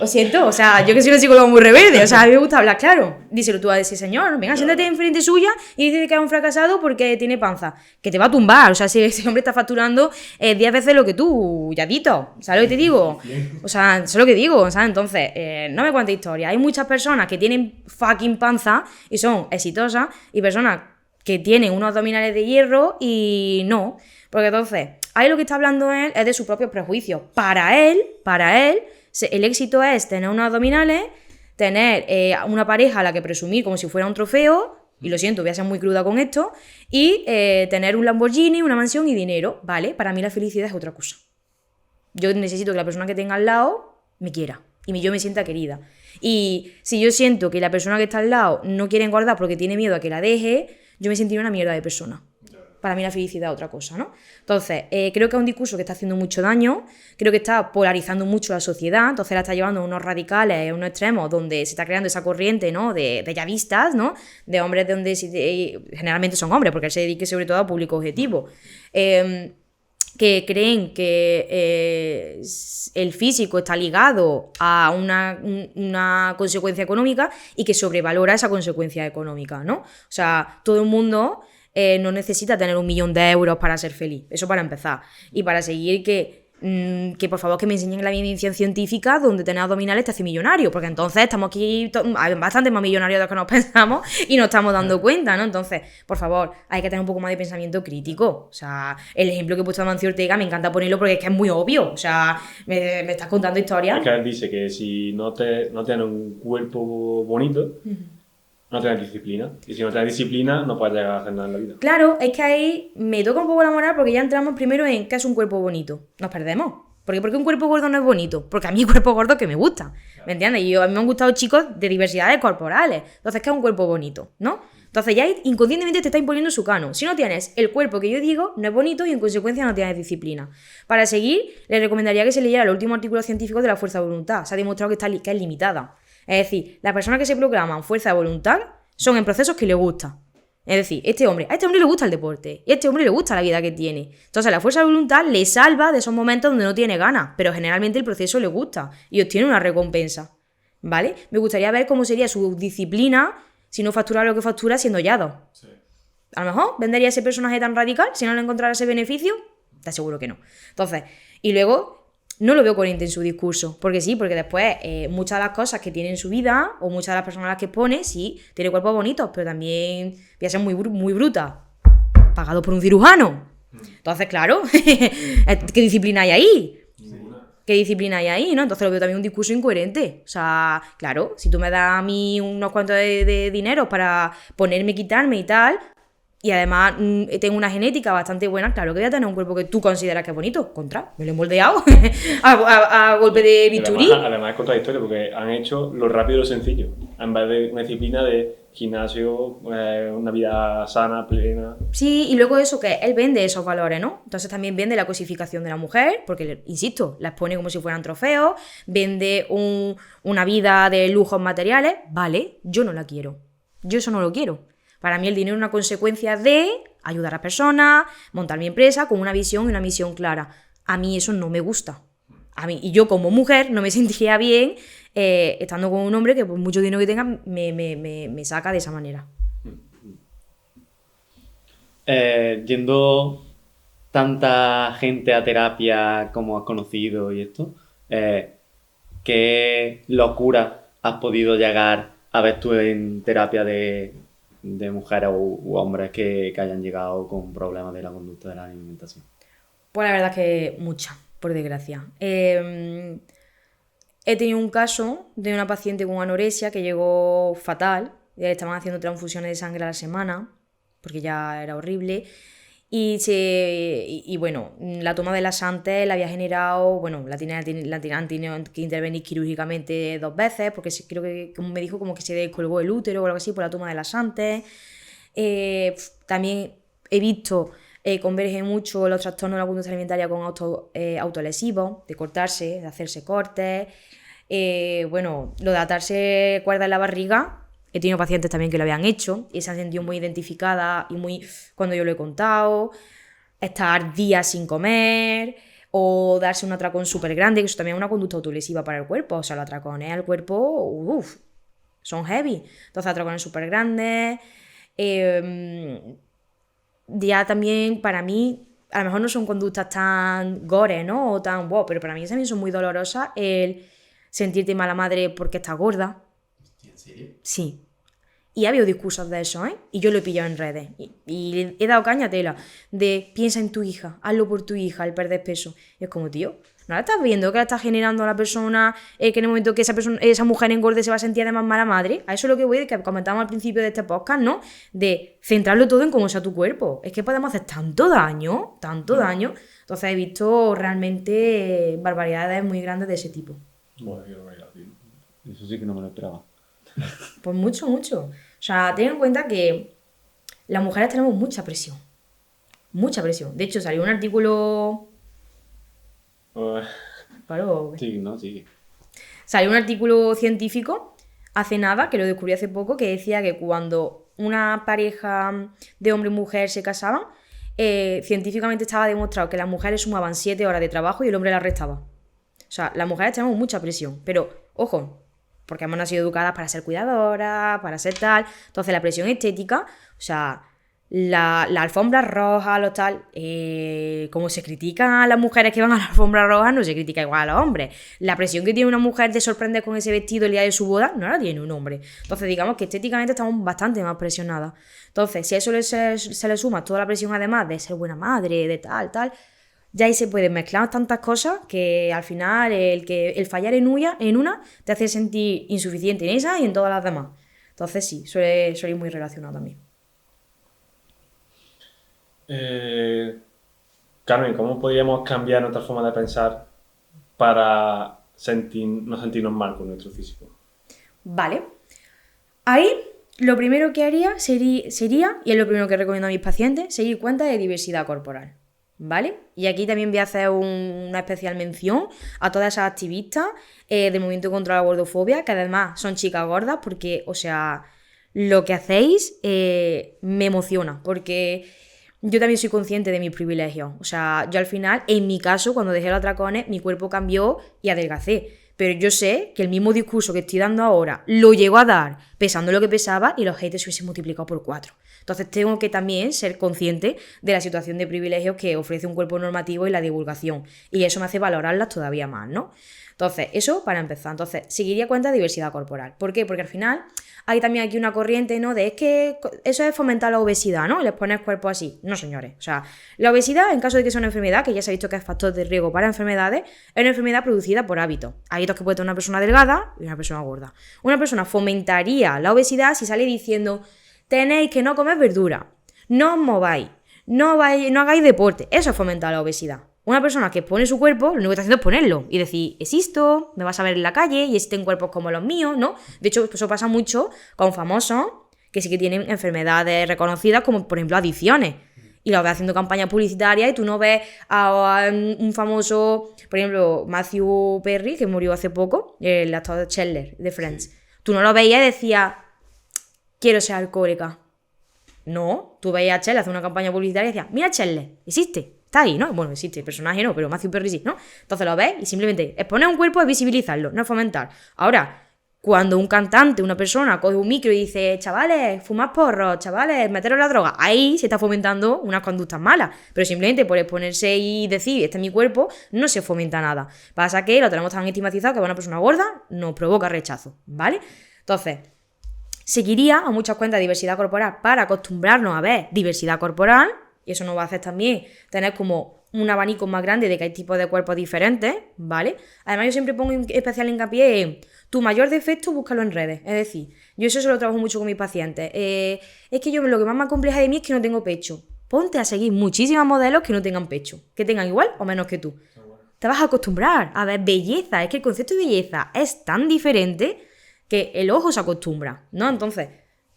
S1: lo siento, o sea, yo que soy una psicóloga muy rebelde, o sea, a mí me gusta hablar claro. Díselo tú a ese señor, venga, siéntate enfrente suya y dice que es un fracasado porque tiene panza. Que te va a tumbar, o sea, si ese hombre está facturando 10 veces lo que tú, Yadito, ¿sabes lo que te digo? O sea, eso es lo que digo, ¿sabes? Entonces, no me cuentes historia. Hay muchas personas que tienen fucking panza y son exitosas y personas que tienen unos abdominales de hierro y no, porque entonces... Ahí lo que está hablando él es de sus propios prejuicios. Para él, el éxito es tener unos abdominales, tener una pareja a la que presumir como si fuera un trofeo, y lo siento, voy a ser muy cruda con esto, y tener un Lamborghini, una mansión y dinero, ¿vale? Para mí la felicidad es otra cosa. Yo necesito que la persona que tenga al lado me quiera, y yo me sienta querida. Y si yo siento que la persona que está al lado no quiere engordar porque tiene miedo a que la deje, yo me sentiría una mierda de persona. Para mí la felicidad es otra cosa, ¿no? Entonces, creo que es un discurso que está haciendo mucho daño, creo que está polarizando mucho la sociedad, entonces la está llevando a unos radicales, a unos extremos, donde se está creando esa corriente, ¿no? De yavistas, ¿no? De hombres donde generalmente son hombres, porque él se dedica sobre todo a público objetivo. Que creen que el físico está ligado a una consecuencia económica y que sobrevalora esa consecuencia económica, ¿no? O sea, todo el mundo... no necesita tener 1 millón de euros para ser feliz, eso para empezar. Y para seguir que por favor que me enseñen la evidencia científica donde tener abdominales te hace millonario, porque entonces estamos aquí bastante más millonarios de lo que nos pensamos y nos estamos dando cuenta, ¿no? Entonces, por favor, hay que tener un poco más de pensamiento crítico. O sea, el ejemplo que he puesto de Amancio Ortega me encanta ponerlo porque es que es muy obvio. O sea, me estás contando historias.
S2: Es que él dice que si no tienes un cuerpo bonito, no tienes disciplina. Y si no tienes disciplina, no puedes llegar a hacer nada en la vida.
S1: Claro, es que ahí me toca un poco la moral porque ya entramos primero en qué es un cuerpo bonito. Nos perdemos. ¿Por qué un cuerpo gordo no es bonito? Porque a mí el cuerpo gordo que me gusta. ¿Me entiendes? Y a mí me han gustado chicos de diversidades corporales. Entonces, ¿qué es un cuerpo bonito? ¿No? Entonces ya inconscientemente te está imponiendo su canon. Si no tienes el cuerpo que yo digo, no es bonito y en consecuencia no tienes disciplina. Para seguir, le recomendaría que se leyera el último artículo científico de la fuerza de voluntad. Se ha demostrado que es limitada. Es decir, las personas que se proclaman fuerza de voluntad son en procesos que le gusta. Es decir, a este hombre le gusta el deporte y a este hombre le gusta la vida que tiene. Entonces la fuerza de voluntad le salva de esos momentos donde no tiene ganas, pero generalmente el proceso le gusta y obtiene una recompensa. ¿Vale? Me gustaría ver cómo sería su disciplina si no factura lo que factura siendo Yado. Sí. A lo mejor vendería ese personaje tan radical si no le encontrara ese beneficio. Te aseguro que no. Entonces, y luego... No lo veo coherente en su discurso, porque después muchas de las cosas que tiene en su vida, o muchas de las personas a las que expone, sí, tiene cuerpos bonitos, pero también voy a ser muy bruta, pagado por un cirujano. Entonces, claro, ¿qué disciplina hay ahí? ¿Qué disciplina hay ahí, no? Entonces lo veo también un discurso incoherente. O sea, claro, si tú me das a mí unos cuantos de dinero para ponerme, quitarme y tal, y además tengo una genética bastante buena, claro que voy a tener un cuerpo que tú consideras que es bonito. Contra, me lo he moldeado a golpe de bisturí.
S2: Además es contradictorio porque han hecho lo rápido y lo sencillo. En vez de una disciplina de gimnasio, una vida sana, plena.
S1: Sí, y luego eso que él vende esos valores, ¿no? Entonces también vende la cosificación de la mujer, porque, insisto, la expone como si fueran trofeos, vende una vida de lujos materiales. Vale, yo no la quiero. Yo eso no lo quiero. Para mí el dinero es una consecuencia de ayudar a personas, montar mi empresa con una visión y una misión clara. A mí eso no me gusta. A mí, y yo como mujer no me sentiría bien estando con un hombre que por mucho dinero que tenga me saca de esa manera.
S4: Yendo tanta gente a terapia como has conocido y esto, ¿qué locura has podido llegar a ver tú en terapia de mujeres u hombres que hayan llegado con problemas de la conducta de la alimentación?
S1: Pues la verdad es que mucha, por desgracia. He tenido un caso de una paciente con anorexia que llegó fatal. Le estaban haciendo transfusiones de sangre a la semana, porque ya era horrible. Y bueno, la toma de laxantes la había generado, bueno, la han tenido que intervenir quirúrgicamente 2 veces, porque creo que, como me dijo, como que se descolgó el útero o algo así por la toma de laxantes. También he visto, converge mucho los trastornos de la conducta alimentaria con autolesivos, de cortarse, de hacerse cortes. Bueno, lo de atarse cuerda en la barriga. He tenido pacientes también que lo habían hecho y se han sentido muy identificadas y muy cuando yo lo he contado. Estar días sin comer o darse un atracón súper grande, que eso también es una conducta autolesiva para el cuerpo. O sea, los atracones al cuerpo, son heavy. Entonces, atracones súper grandes. Ya también, para mí, a lo mejor no son conductas tan gore, ¿no? O tan wow, pero para mí también son muy dolorosas el sentirte mala madre porque estás gorda.
S4: ¿En serio?
S1: Sí. Y ha habido discursos de eso, ¿eh? Y yo lo he pillado en redes. Y he dado caña a tela. De piensa en tu hija, hazlo por tu hija, el perder peso. Y es como, tío, ¿no la estás viendo que la estás generando a la persona? Que en el momento que esa mujer engorde se va a sentir además mala madre. A eso es lo que voy, de que comentamos al principio de este podcast, ¿no? De centrarlo todo en cómo sea tu cuerpo. Es que podemos hacer tanto daño. Entonces he visto realmente barbaridades muy grandes de ese tipo.
S4: Bueno, eso sí que no me lo esperaba.
S1: Pues mucho. O sea, ten en cuenta que las mujeres tenemos mucha presión. Mucha presión. De hecho, salió un artículo... Claro.
S4: Sí, no, sí.
S1: Salió un artículo científico hace nada, que lo descubrí hace poco, que decía que cuando una pareja de hombre y mujer se casaban, científicamente estaba demostrado que las mujeres sumaban 7 horas de trabajo y el hombre las restaba. O sea, las mujeres tenemos mucha presión. Pero, ojo, porque hemos nacido educadas para ser cuidadoras, para ser tal. Entonces, la presión estética, o sea, la alfombra roja, los tal, como se critican a las mujeres que van a la alfombra roja, no se critica igual a los hombres. La presión que tiene una mujer de sorprender con ese vestido el día de su boda, no la tiene un hombre. Entonces, digamos que estéticamente estamos bastante más presionadas. Entonces, si a eso se le suma toda la presión, además de ser buena madre, de tal, ya ahí se pueden mezclar tantas cosas que al final el fallar en una te hace sentir insuficiente en esa y en todas las demás. Entonces sí, suele ir muy relacionado también.
S2: Carmen, ¿cómo podríamos cambiar nuestra forma de pensar para no sentirnos mal con nuestro físico?
S1: Vale. Ahí lo primero que haría sería, y es lo primero que recomiendo a mis pacientes, seguir cuenta de diversidad corporal. ¿Vale? Y aquí también voy a hacer una especial mención a todas esas activistas del movimiento contra la gordofobia, que además son chicas gordas, porque, o sea, lo que hacéis me emociona, porque yo también soy consciente de mis privilegios. O sea, yo al final, en mi caso, cuando dejé los atracones, mi cuerpo cambió y adelgacé. Pero yo sé que el mismo discurso que estoy dando ahora lo llego a dar pesando lo que pesaba y los haters se hubiesen multiplicado por 4. Entonces tengo que también ser consciente de la situación de privilegios que ofrece un cuerpo normativo y la divulgación. Y eso me hace valorarlas todavía más, ¿no? Entonces, eso para empezar. Entonces, seguiría cuenta de diversidad corporal. ¿Por qué? Porque al final hay también aquí una corriente, ¿no? De es que eso es fomentar la obesidad, ¿no? Les pones cuerpo así. No, señores. O sea, la obesidad, en caso de que sea una enfermedad, que ya se ha visto que es factor de riesgo para enfermedades, es una enfermedad producida por hábitos. Hábitos que puede tener una persona delgada y una persona gorda. Una persona fomentaría la obesidad si sale diciendo tenéis que no comer verdura, no os mováis, no hagáis deporte. Eso es fomentar la obesidad. Una persona que expone su cuerpo, lo único que está haciendo es ponerlo y decir, existo, me vas a ver en la calle y existen cuerpos como los míos, ¿no? De hecho, eso pasa mucho con famosos que sí que tienen enfermedades reconocidas, como por ejemplo adicciones. Y lo ves haciendo campañas publicitarias y tú no ves a un famoso, por ejemplo, Matthew Perry, que murió hace poco, el actor Chandler de Friends. Tú no lo veías y decías, quiero ser alcohólica. No, tú veías a Chandler hacer una campaña publicitaria y decías, mira Chandler, existe, está ahí, ¿no? Bueno, existe, el personaje no, pero Matthew Perry sí, ¿no? Entonces lo ves y simplemente exponer un cuerpo es visibilizarlo, no es fomentar. Ahora, cuando un cantante, una persona, coge un micro y dice, chavales, fumad porros, chavales, meteros la droga, ahí se está fomentando unas conductas malas. Pero simplemente por exponerse y decir, este es mi cuerpo, no se fomenta nada. Pasa que lo tenemos tan estigmatizado que una persona gorda nos provoca rechazo, ¿vale? Entonces, seguiría a muchas cuentas de diversidad corporal para acostumbrarnos a ver diversidad corporal, y eso nos va a hacer también tener como un abanico más grande de que hay tipos de cuerpos diferentes, ¿vale? Además, yo siempre pongo especial hincapié en tu mayor defecto, búscalo en redes. Es decir, yo eso se lo trabajo mucho con mis pacientes. Es que yo lo que más me acompleja de mí es que no tengo pecho. Ponte a seguir muchísimas modelos que no tengan pecho, que tengan igual o menos que tú. Te vas a acostumbrar a ver belleza. Es que el concepto de belleza es tan diferente que el ojo se acostumbra, ¿no? Entonces,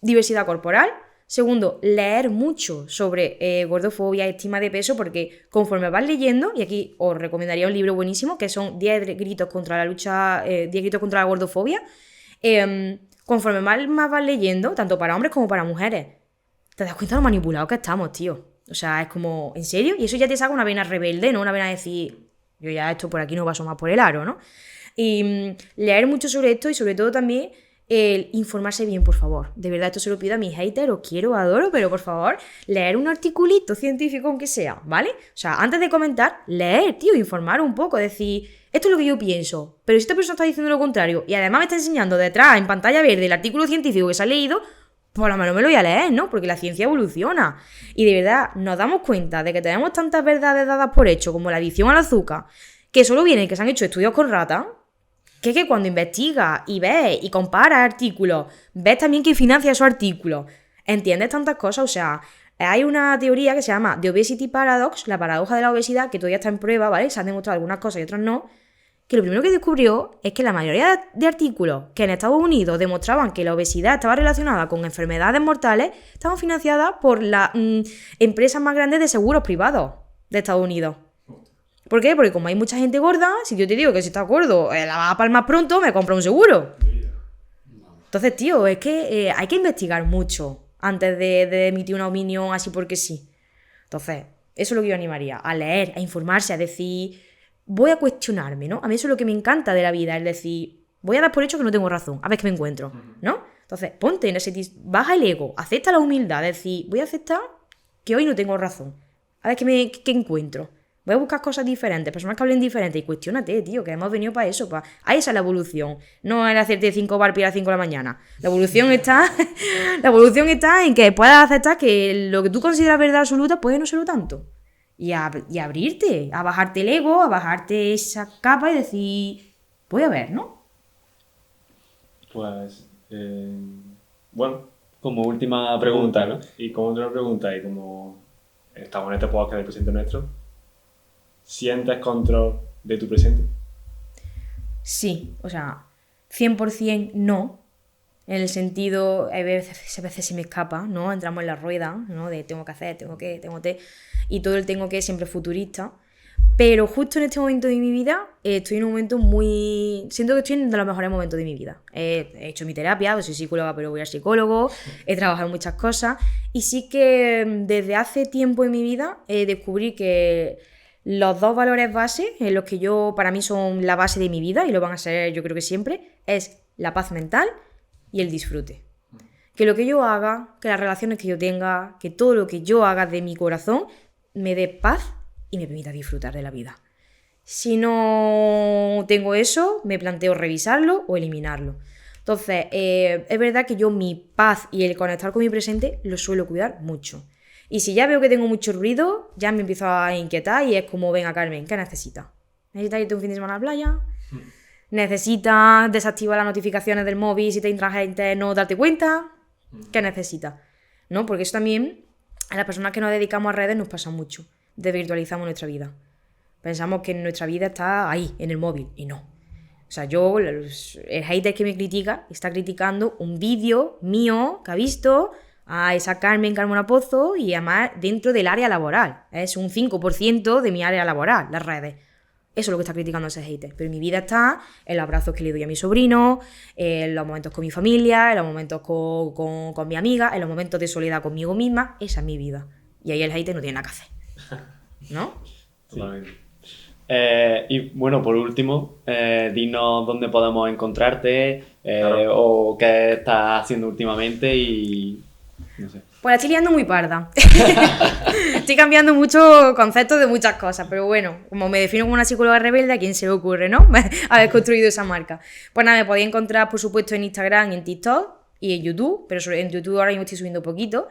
S1: diversidad corporal. Segundo, leer mucho sobre gordofobia, estima de peso, porque conforme vas leyendo, y aquí os recomendaría un libro buenísimo, que son 10 gritos contra la lucha, 10 gritos contra la gordofobia, conforme más vas leyendo, tanto para hombres como para mujeres, te das cuenta de lo manipulados que estamos, tío. O sea, es como, ¿en serio? Y eso ya te saca una vena rebelde, ¿no? Una vena de decir, yo ya esto por aquí no paso más por el aro, ¿no? Y leer mucho sobre esto y sobre todo también el informarse bien, por favor. De verdad, esto se lo pido a mis haters, os quiero, adoro, pero por favor, leer un articulito científico aunque sea, ¿vale? O sea, antes de comentar, leer, tío, informar un poco, decir, esto es lo que yo pienso, pero si esta persona está diciendo lo contrario y además me está enseñando detrás, en pantalla verde, el artículo científico que se ha leído, por lo menos me lo voy a leer, ¿no? Porque la ciencia evoluciona. Y de verdad, nos damos cuenta de que tenemos tantas verdades dadas por hecho, como la adicción al azúcar, que solo viene que se han hecho estudios con ratas, que cuando investigas y ves y comparas artículos, ves también quién financia esos artículos, entiendes tantas cosas. O sea, hay una teoría que se llama The Obesity Paradox, la paradoja de la obesidad, que todavía está en prueba, ¿vale? Se han demostrado algunas cosas y otras no, que lo primero que descubrió es que la mayoría de artículos que en Estados Unidos demostraban que la obesidad estaba relacionada con enfermedades mortales estaban financiadas por las empresas más grandes de seguros privados de Estados Unidos. ¿Por qué? Porque como hay mucha gente gorda, si yo te digo que si estás gordo la vas a palmar pronto, me compro un seguro. Entonces, tío, es que hay que investigar mucho antes de emitir una opinión así porque sí. Entonces, eso es lo que yo animaría, a leer, a informarse, a decir, voy a cuestionarme, ¿no? A mí eso es lo que me encanta de la vida, es decir, voy a dar por hecho que no tengo razón, a ver qué me encuentro, ¿no? Entonces, ponte en ese... baja el ego, acepta la humildad, es decir, voy a aceptar que hoy no tengo razón, a ver qué encuentro. Voy a buscar cosas diferentes, personas que hablen diferente y cuestiónate, tío, que hemos venido para eso. Ahí esa es la evolución. No es hacerte 5 barpees a las 5 de la mañana. La evolución está en que puedas aceptar que lo que tú consideras verdad absoluta puede no serlo tanto. Y abrirte, a bajarte el ego, a bajarte esa capa y decir, voy a ver, ¿no?
S2: Pues, bueno, como última pregunta, ¿no? Y como otra pregunta, y como estamos en este podcast del presente nuestro, ¿sientes control de tu presente?
S1: Sí, o sea, 100% no. En el sentido, a veces se me escapa, ¿no? Entramos en la rueda, ¿no? De tengo que hacer, tengo que, y todo el tengo que siempre futurista. Pero justo en este momento de mi vida, estoy en un momento siento que estoy en de los mejores momentos de mi vida. He hecho mi terapia, pues soy psicóloga, pero voy al psicólogo, he trabajado en muchas cosas. Y sí que desde hace tiempo en mi vida descubrí que los 2 valores base, en los que para mí son la base de mi vida, y lo van a ser yo creo que siempre, es la paz mental y el disfrute. Que lo que yo haga, que las relaciones que yo tenga, que todo lo que yo haga de mi corazón me dé paz y me permita disfrutar de la vida. Si no tengo eso, me planteo revisarlo o eliminarlo. Entonces, es verdad que yo mi paz y el conectar con mi presente lo suelo cuidar mucho. Y si ya veo que tengo mucho ruido, ya me empiezo a inquietar y es como, venga Carmen, ¿qué necesitas? ¿Necesitas irte un fin de semana a la playa? ¿Necesitas desactivar las notificaciones del móvil si te entra gente no darte cuenta? ¿Qué necesitas? ¿No? Porque eso también a las personas que nos dedicamos a redes nos pasa mucho. Desvirtualizamos nuestra vida. Pensamos que nuestra vida está ahí, en el móvil, y no. O sea, el hater que me critica está criticando un vídeo mío que ha visto a esa Carmona Pozo y además dentro del área laboral. Es un 5% de mi área laboral, las redes. Eso es lo que está criticando ese hater. Pero mi vida está en los abrazos que le doy a mi sobrino, en los momentos con mi familia, en los momentos con mi amiga, en los momentos de soledad conmigo misma. Esa es mi vida. Y ahí el hater no tiene nada que hacer. ¿No?
S4: Totalmente. Y bueno, por último, dinos dónde podemos encontrarte o qué estás haciendo últimamente y no sé.
S1: Pues la estoy liando muy parda. Estoy cambiando muchos conceptos de muchas cosas, pero bueno, como me defino como una psicóloga rebelde, ¿a quién se le ocurre, no? Haber construido esa marca. Pues nada, me podéis encontrar, por supuesto, en Instagram, en TikTok y en YouTube, pero en YouTube ahora mismo estoy subiendo poquito.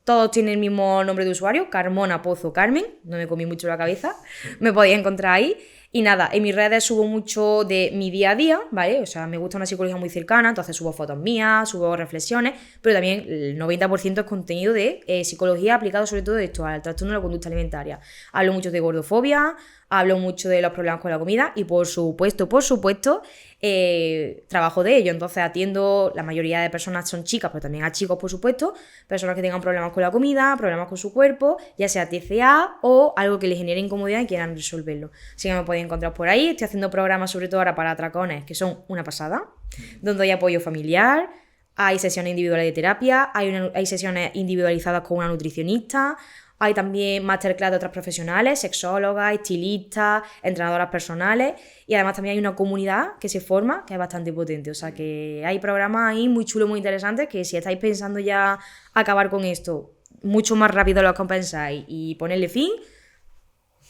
S1: Todos tienen el mismo nombre de usuario, Carmona Pozo Carmen, no me comí mucho la cabeza, me podéis encontrar ahí. Y nada, en mis redes subo mucho de mi día a día, ¿vale? O sea, me gusta una psicología muy cercana, entonces subo fotos mías, subo reflexiones, pero también el 90% es contenido de psicología aplicado sobre todo esto, al trastorno de la conducta alimentaria. Hablo mucho de gordofobia, hablo mucho de los problemas con la comida y por supuesto, trabajo de ello. Entonces atiendo, la mayoría de personas son chicas, pero también a chicos, por supuesto, personas que tengan problemas con la comida, problemas con su cuerpo, ya sea TCA o algo que les genere incomodidad y quieran resolverlo. Así que me podéis encontrar por ahí. Estoy haciendo programas sobre todo ahora para atracones, que son una pasada, donde hay apoyo familiar, hay sesiones individuales de terapia, hay sesiones individualizadas con una nutricionista. Hay también masterclass de otras profesionales, sexólogas, estilistas, entrenadoras personales y además también hay una comunidad que se forma que es bastante potente. O sea que hay programas ahí muy chulos, muy interesantes que si estáis pensando ya acabar con esto mucho más rápido de lo que pensáis y ponerle fin,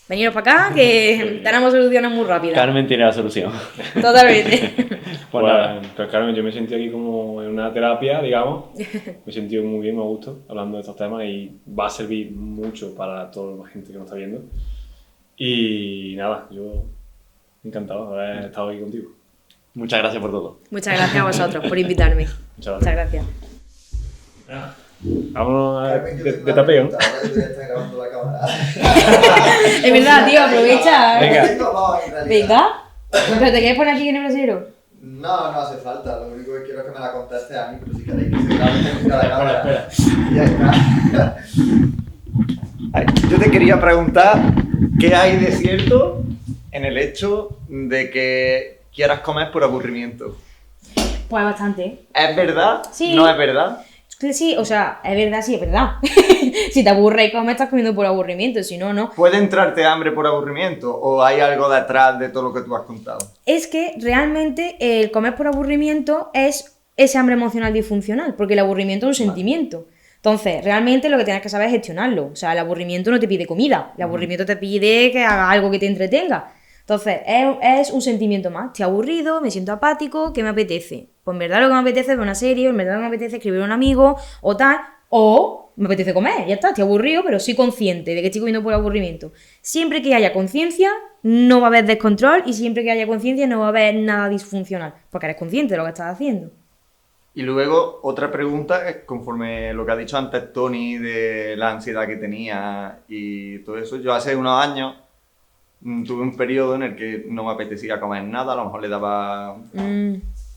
S1: veniros para acá que tenemos soluciones muy rápidas.
S4: Carmen tiene la solución.
S1: Totalmente.
S4: Pues nada.
S2: Pues Carmen, yo me sentí aquí como en una terapia, digamos. Me he sentido muy bien, me gusta, hablando de estos temas y va a servir mucho para toda la gente que nos está viendo. Y nada, yo encantado de haber estado aquí contigo.
S4: Muchas gracias por todo.
S1: Muchas gracias a vosotros por invitarme.
S2: Muchas
S1: Muchas gracias.
S2: Vámonos
S5: Carmen, yo tengo
S2: de
S5: una
S2: tapeo.
S5: pregunta, ahora que tú ya estás grabando la cámara.
S1: Es verdad, tío, aprovecha.
S2: Venga.
S5: Tengo dos, en realidad.
S1: Venga. ¿Pero te quieres poner aquí en el brasero?
S5: No, no hace falta. Lo único que quiero es que me la conteste a mí, pero si queréis que se grabe en la cámara. Ya está. Ay, yo te quería preguntar, ¿qué hay de cierto en el hecho de que quieras comer por aburrimiento?
S1: Pues bastante.
S5: ¿Es verdad?
S1: Sí.
S5: ¿No es verdad?
S1: Sí, o sea, es verdad, sí, es verdad. Si te aburres y comes, estás comiendo por aburrimiento, si no, no.
S5: ¿Puede entrarte hambre por aburrimiento o hay algo detrás de todo lo que tú has contado?
S1: Es que realmente el comer por aburrimiento es ese hambre emocional disfuncional, porque el aburrimiento es un sentimiento. Entonces, realmente lo que tienes que saber es gestionarlo. O sea, el aburrimiento no te pide comida, el aburrimiento te pide que hagas algo que te entretenga. Entonces, es un sentimiento más. Estoy aburrido, me siento apático, ¿qué me apetece? Pues en verdad lo que me apetece es ver una serie, en verdad lo que me apetece es escribir a un amigo o tal, o me apetece comer, ya está, estoy aburrido, pero soy consciente de que estoy comiendo por aburrimiento. Siempre que haya conciencia, no va a haber descontrol y siempre que haya conciencia no va a haber nada disfuncional, porque eres consciente de lo que estás haciendo.
S5: Y luego, otra pregunta, es conforme lo que ha dicho antes Tony de la ansiedad que tenía y todo eso. Yo hace unos años tuve un periodo en el que no me apetecía comer nada, a lo mejor le daba...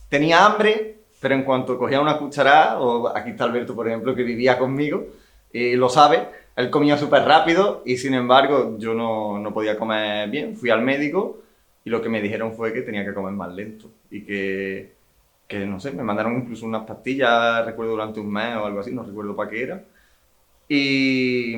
S5: Tenía hambre, pero en cuanto cogía una cucharada, o aquí está Alberto, por ejemplo, que vivía conmigo, y lo sabe, él comía súper rápido y sin embargo yo no podía comer bien. Fui al médico y lo que me dijeron fue que tenía que comer más lento y que no sé, me mandaron incluso unas pastillas, recuerdo durante un mes o algo así, no recuerdo para qué era. Y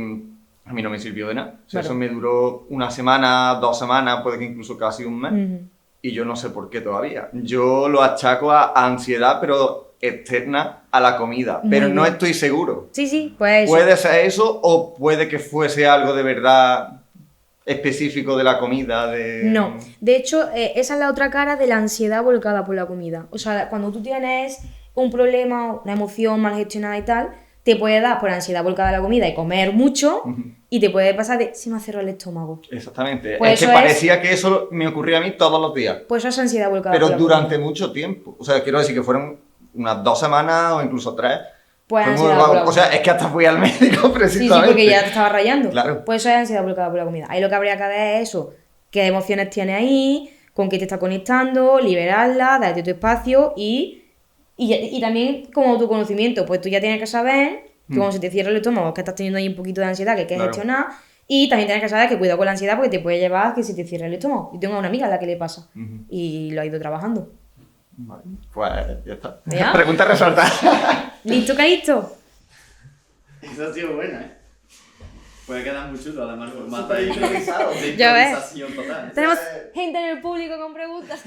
S5: a mí no me sirvió de nada. O sea,
S1: Claro.
S5: eso me duró una semana, 2 semanas, puede que incluso casi un mes. Y yo no sé por qué todavía. Yo lo achaco a ansiedad, pero externa a la comida.
S1: Muy
S5: Pero no
S1: bien.
S5: estoy seguro.
S1: Sí, pues eso.
S5: ¿Puede ser eso o puede que fuese algo de verdad específico de la comida?
S1: No, de hecho, esa es la otra cara de la ansiedad volcada por la comida. O sea, cuando tú tienes un problema, una emoción mal gestionada y tal, te puede dar por ansiedad volcada a la comida y comer mucho, y te puede pasar de, se me ha cerrado el estómago.
S5: Exactamente.
S1: Pues
S5: es que
S1: eso
S5: parecía que eso me ocurría a mí todos los días.
S1: Pues eso es ansiedad volcada
S5: Pero
S1: por la
S5: durante
S1: comida.
S5: mucho tiempo. O sea, quiero decir que fueron unas 2 semanas o incluso 3
S1: Pues
S5: Fue muy
S1: ansiedad por la
S5: vago. O sea,
S1: comida.
S5: es que hasta fui al médico
S1: Sí,
S5: precisamente.
S1: sí, porque ya te estaba rayando.
S5: Claro.
S1: Pues eso es ansiedad bloqueada por la comida. Ahí lo que habría que ver es eso. ¿Qué emociones tienes ahí? ¿Con qué te está conectando? Liberarla, darte tu espacio y también como autoconocimiento. Pues tú ya tienes que saber que cuando se te cierra el estómago, que estás teniendo ahí un poquito de ansiedad que hay que
S5: Claro.
S1: gestionar. Y también tienes que saber que cuidado con la ansiedad porque te puede llevar a que se te cierre el estómago. Yo tengo una amiga a la que le pasa
S5: Ujú.
S1: y lo ha ido trabajando.
S5: Vale, pues ya está.
S1: ¿Ya?
S5: Pregunta resuelta.
S1: ¿Listo, Calixto?
S4: Esa ha sido buena, ¿eh? Puede quedar muy chulo, además, por más
S5: Súper improvisado.
S4: de
S1: Ya ves.
S4: improvisación total.
S1: Tenemos gente en el público con preguntas.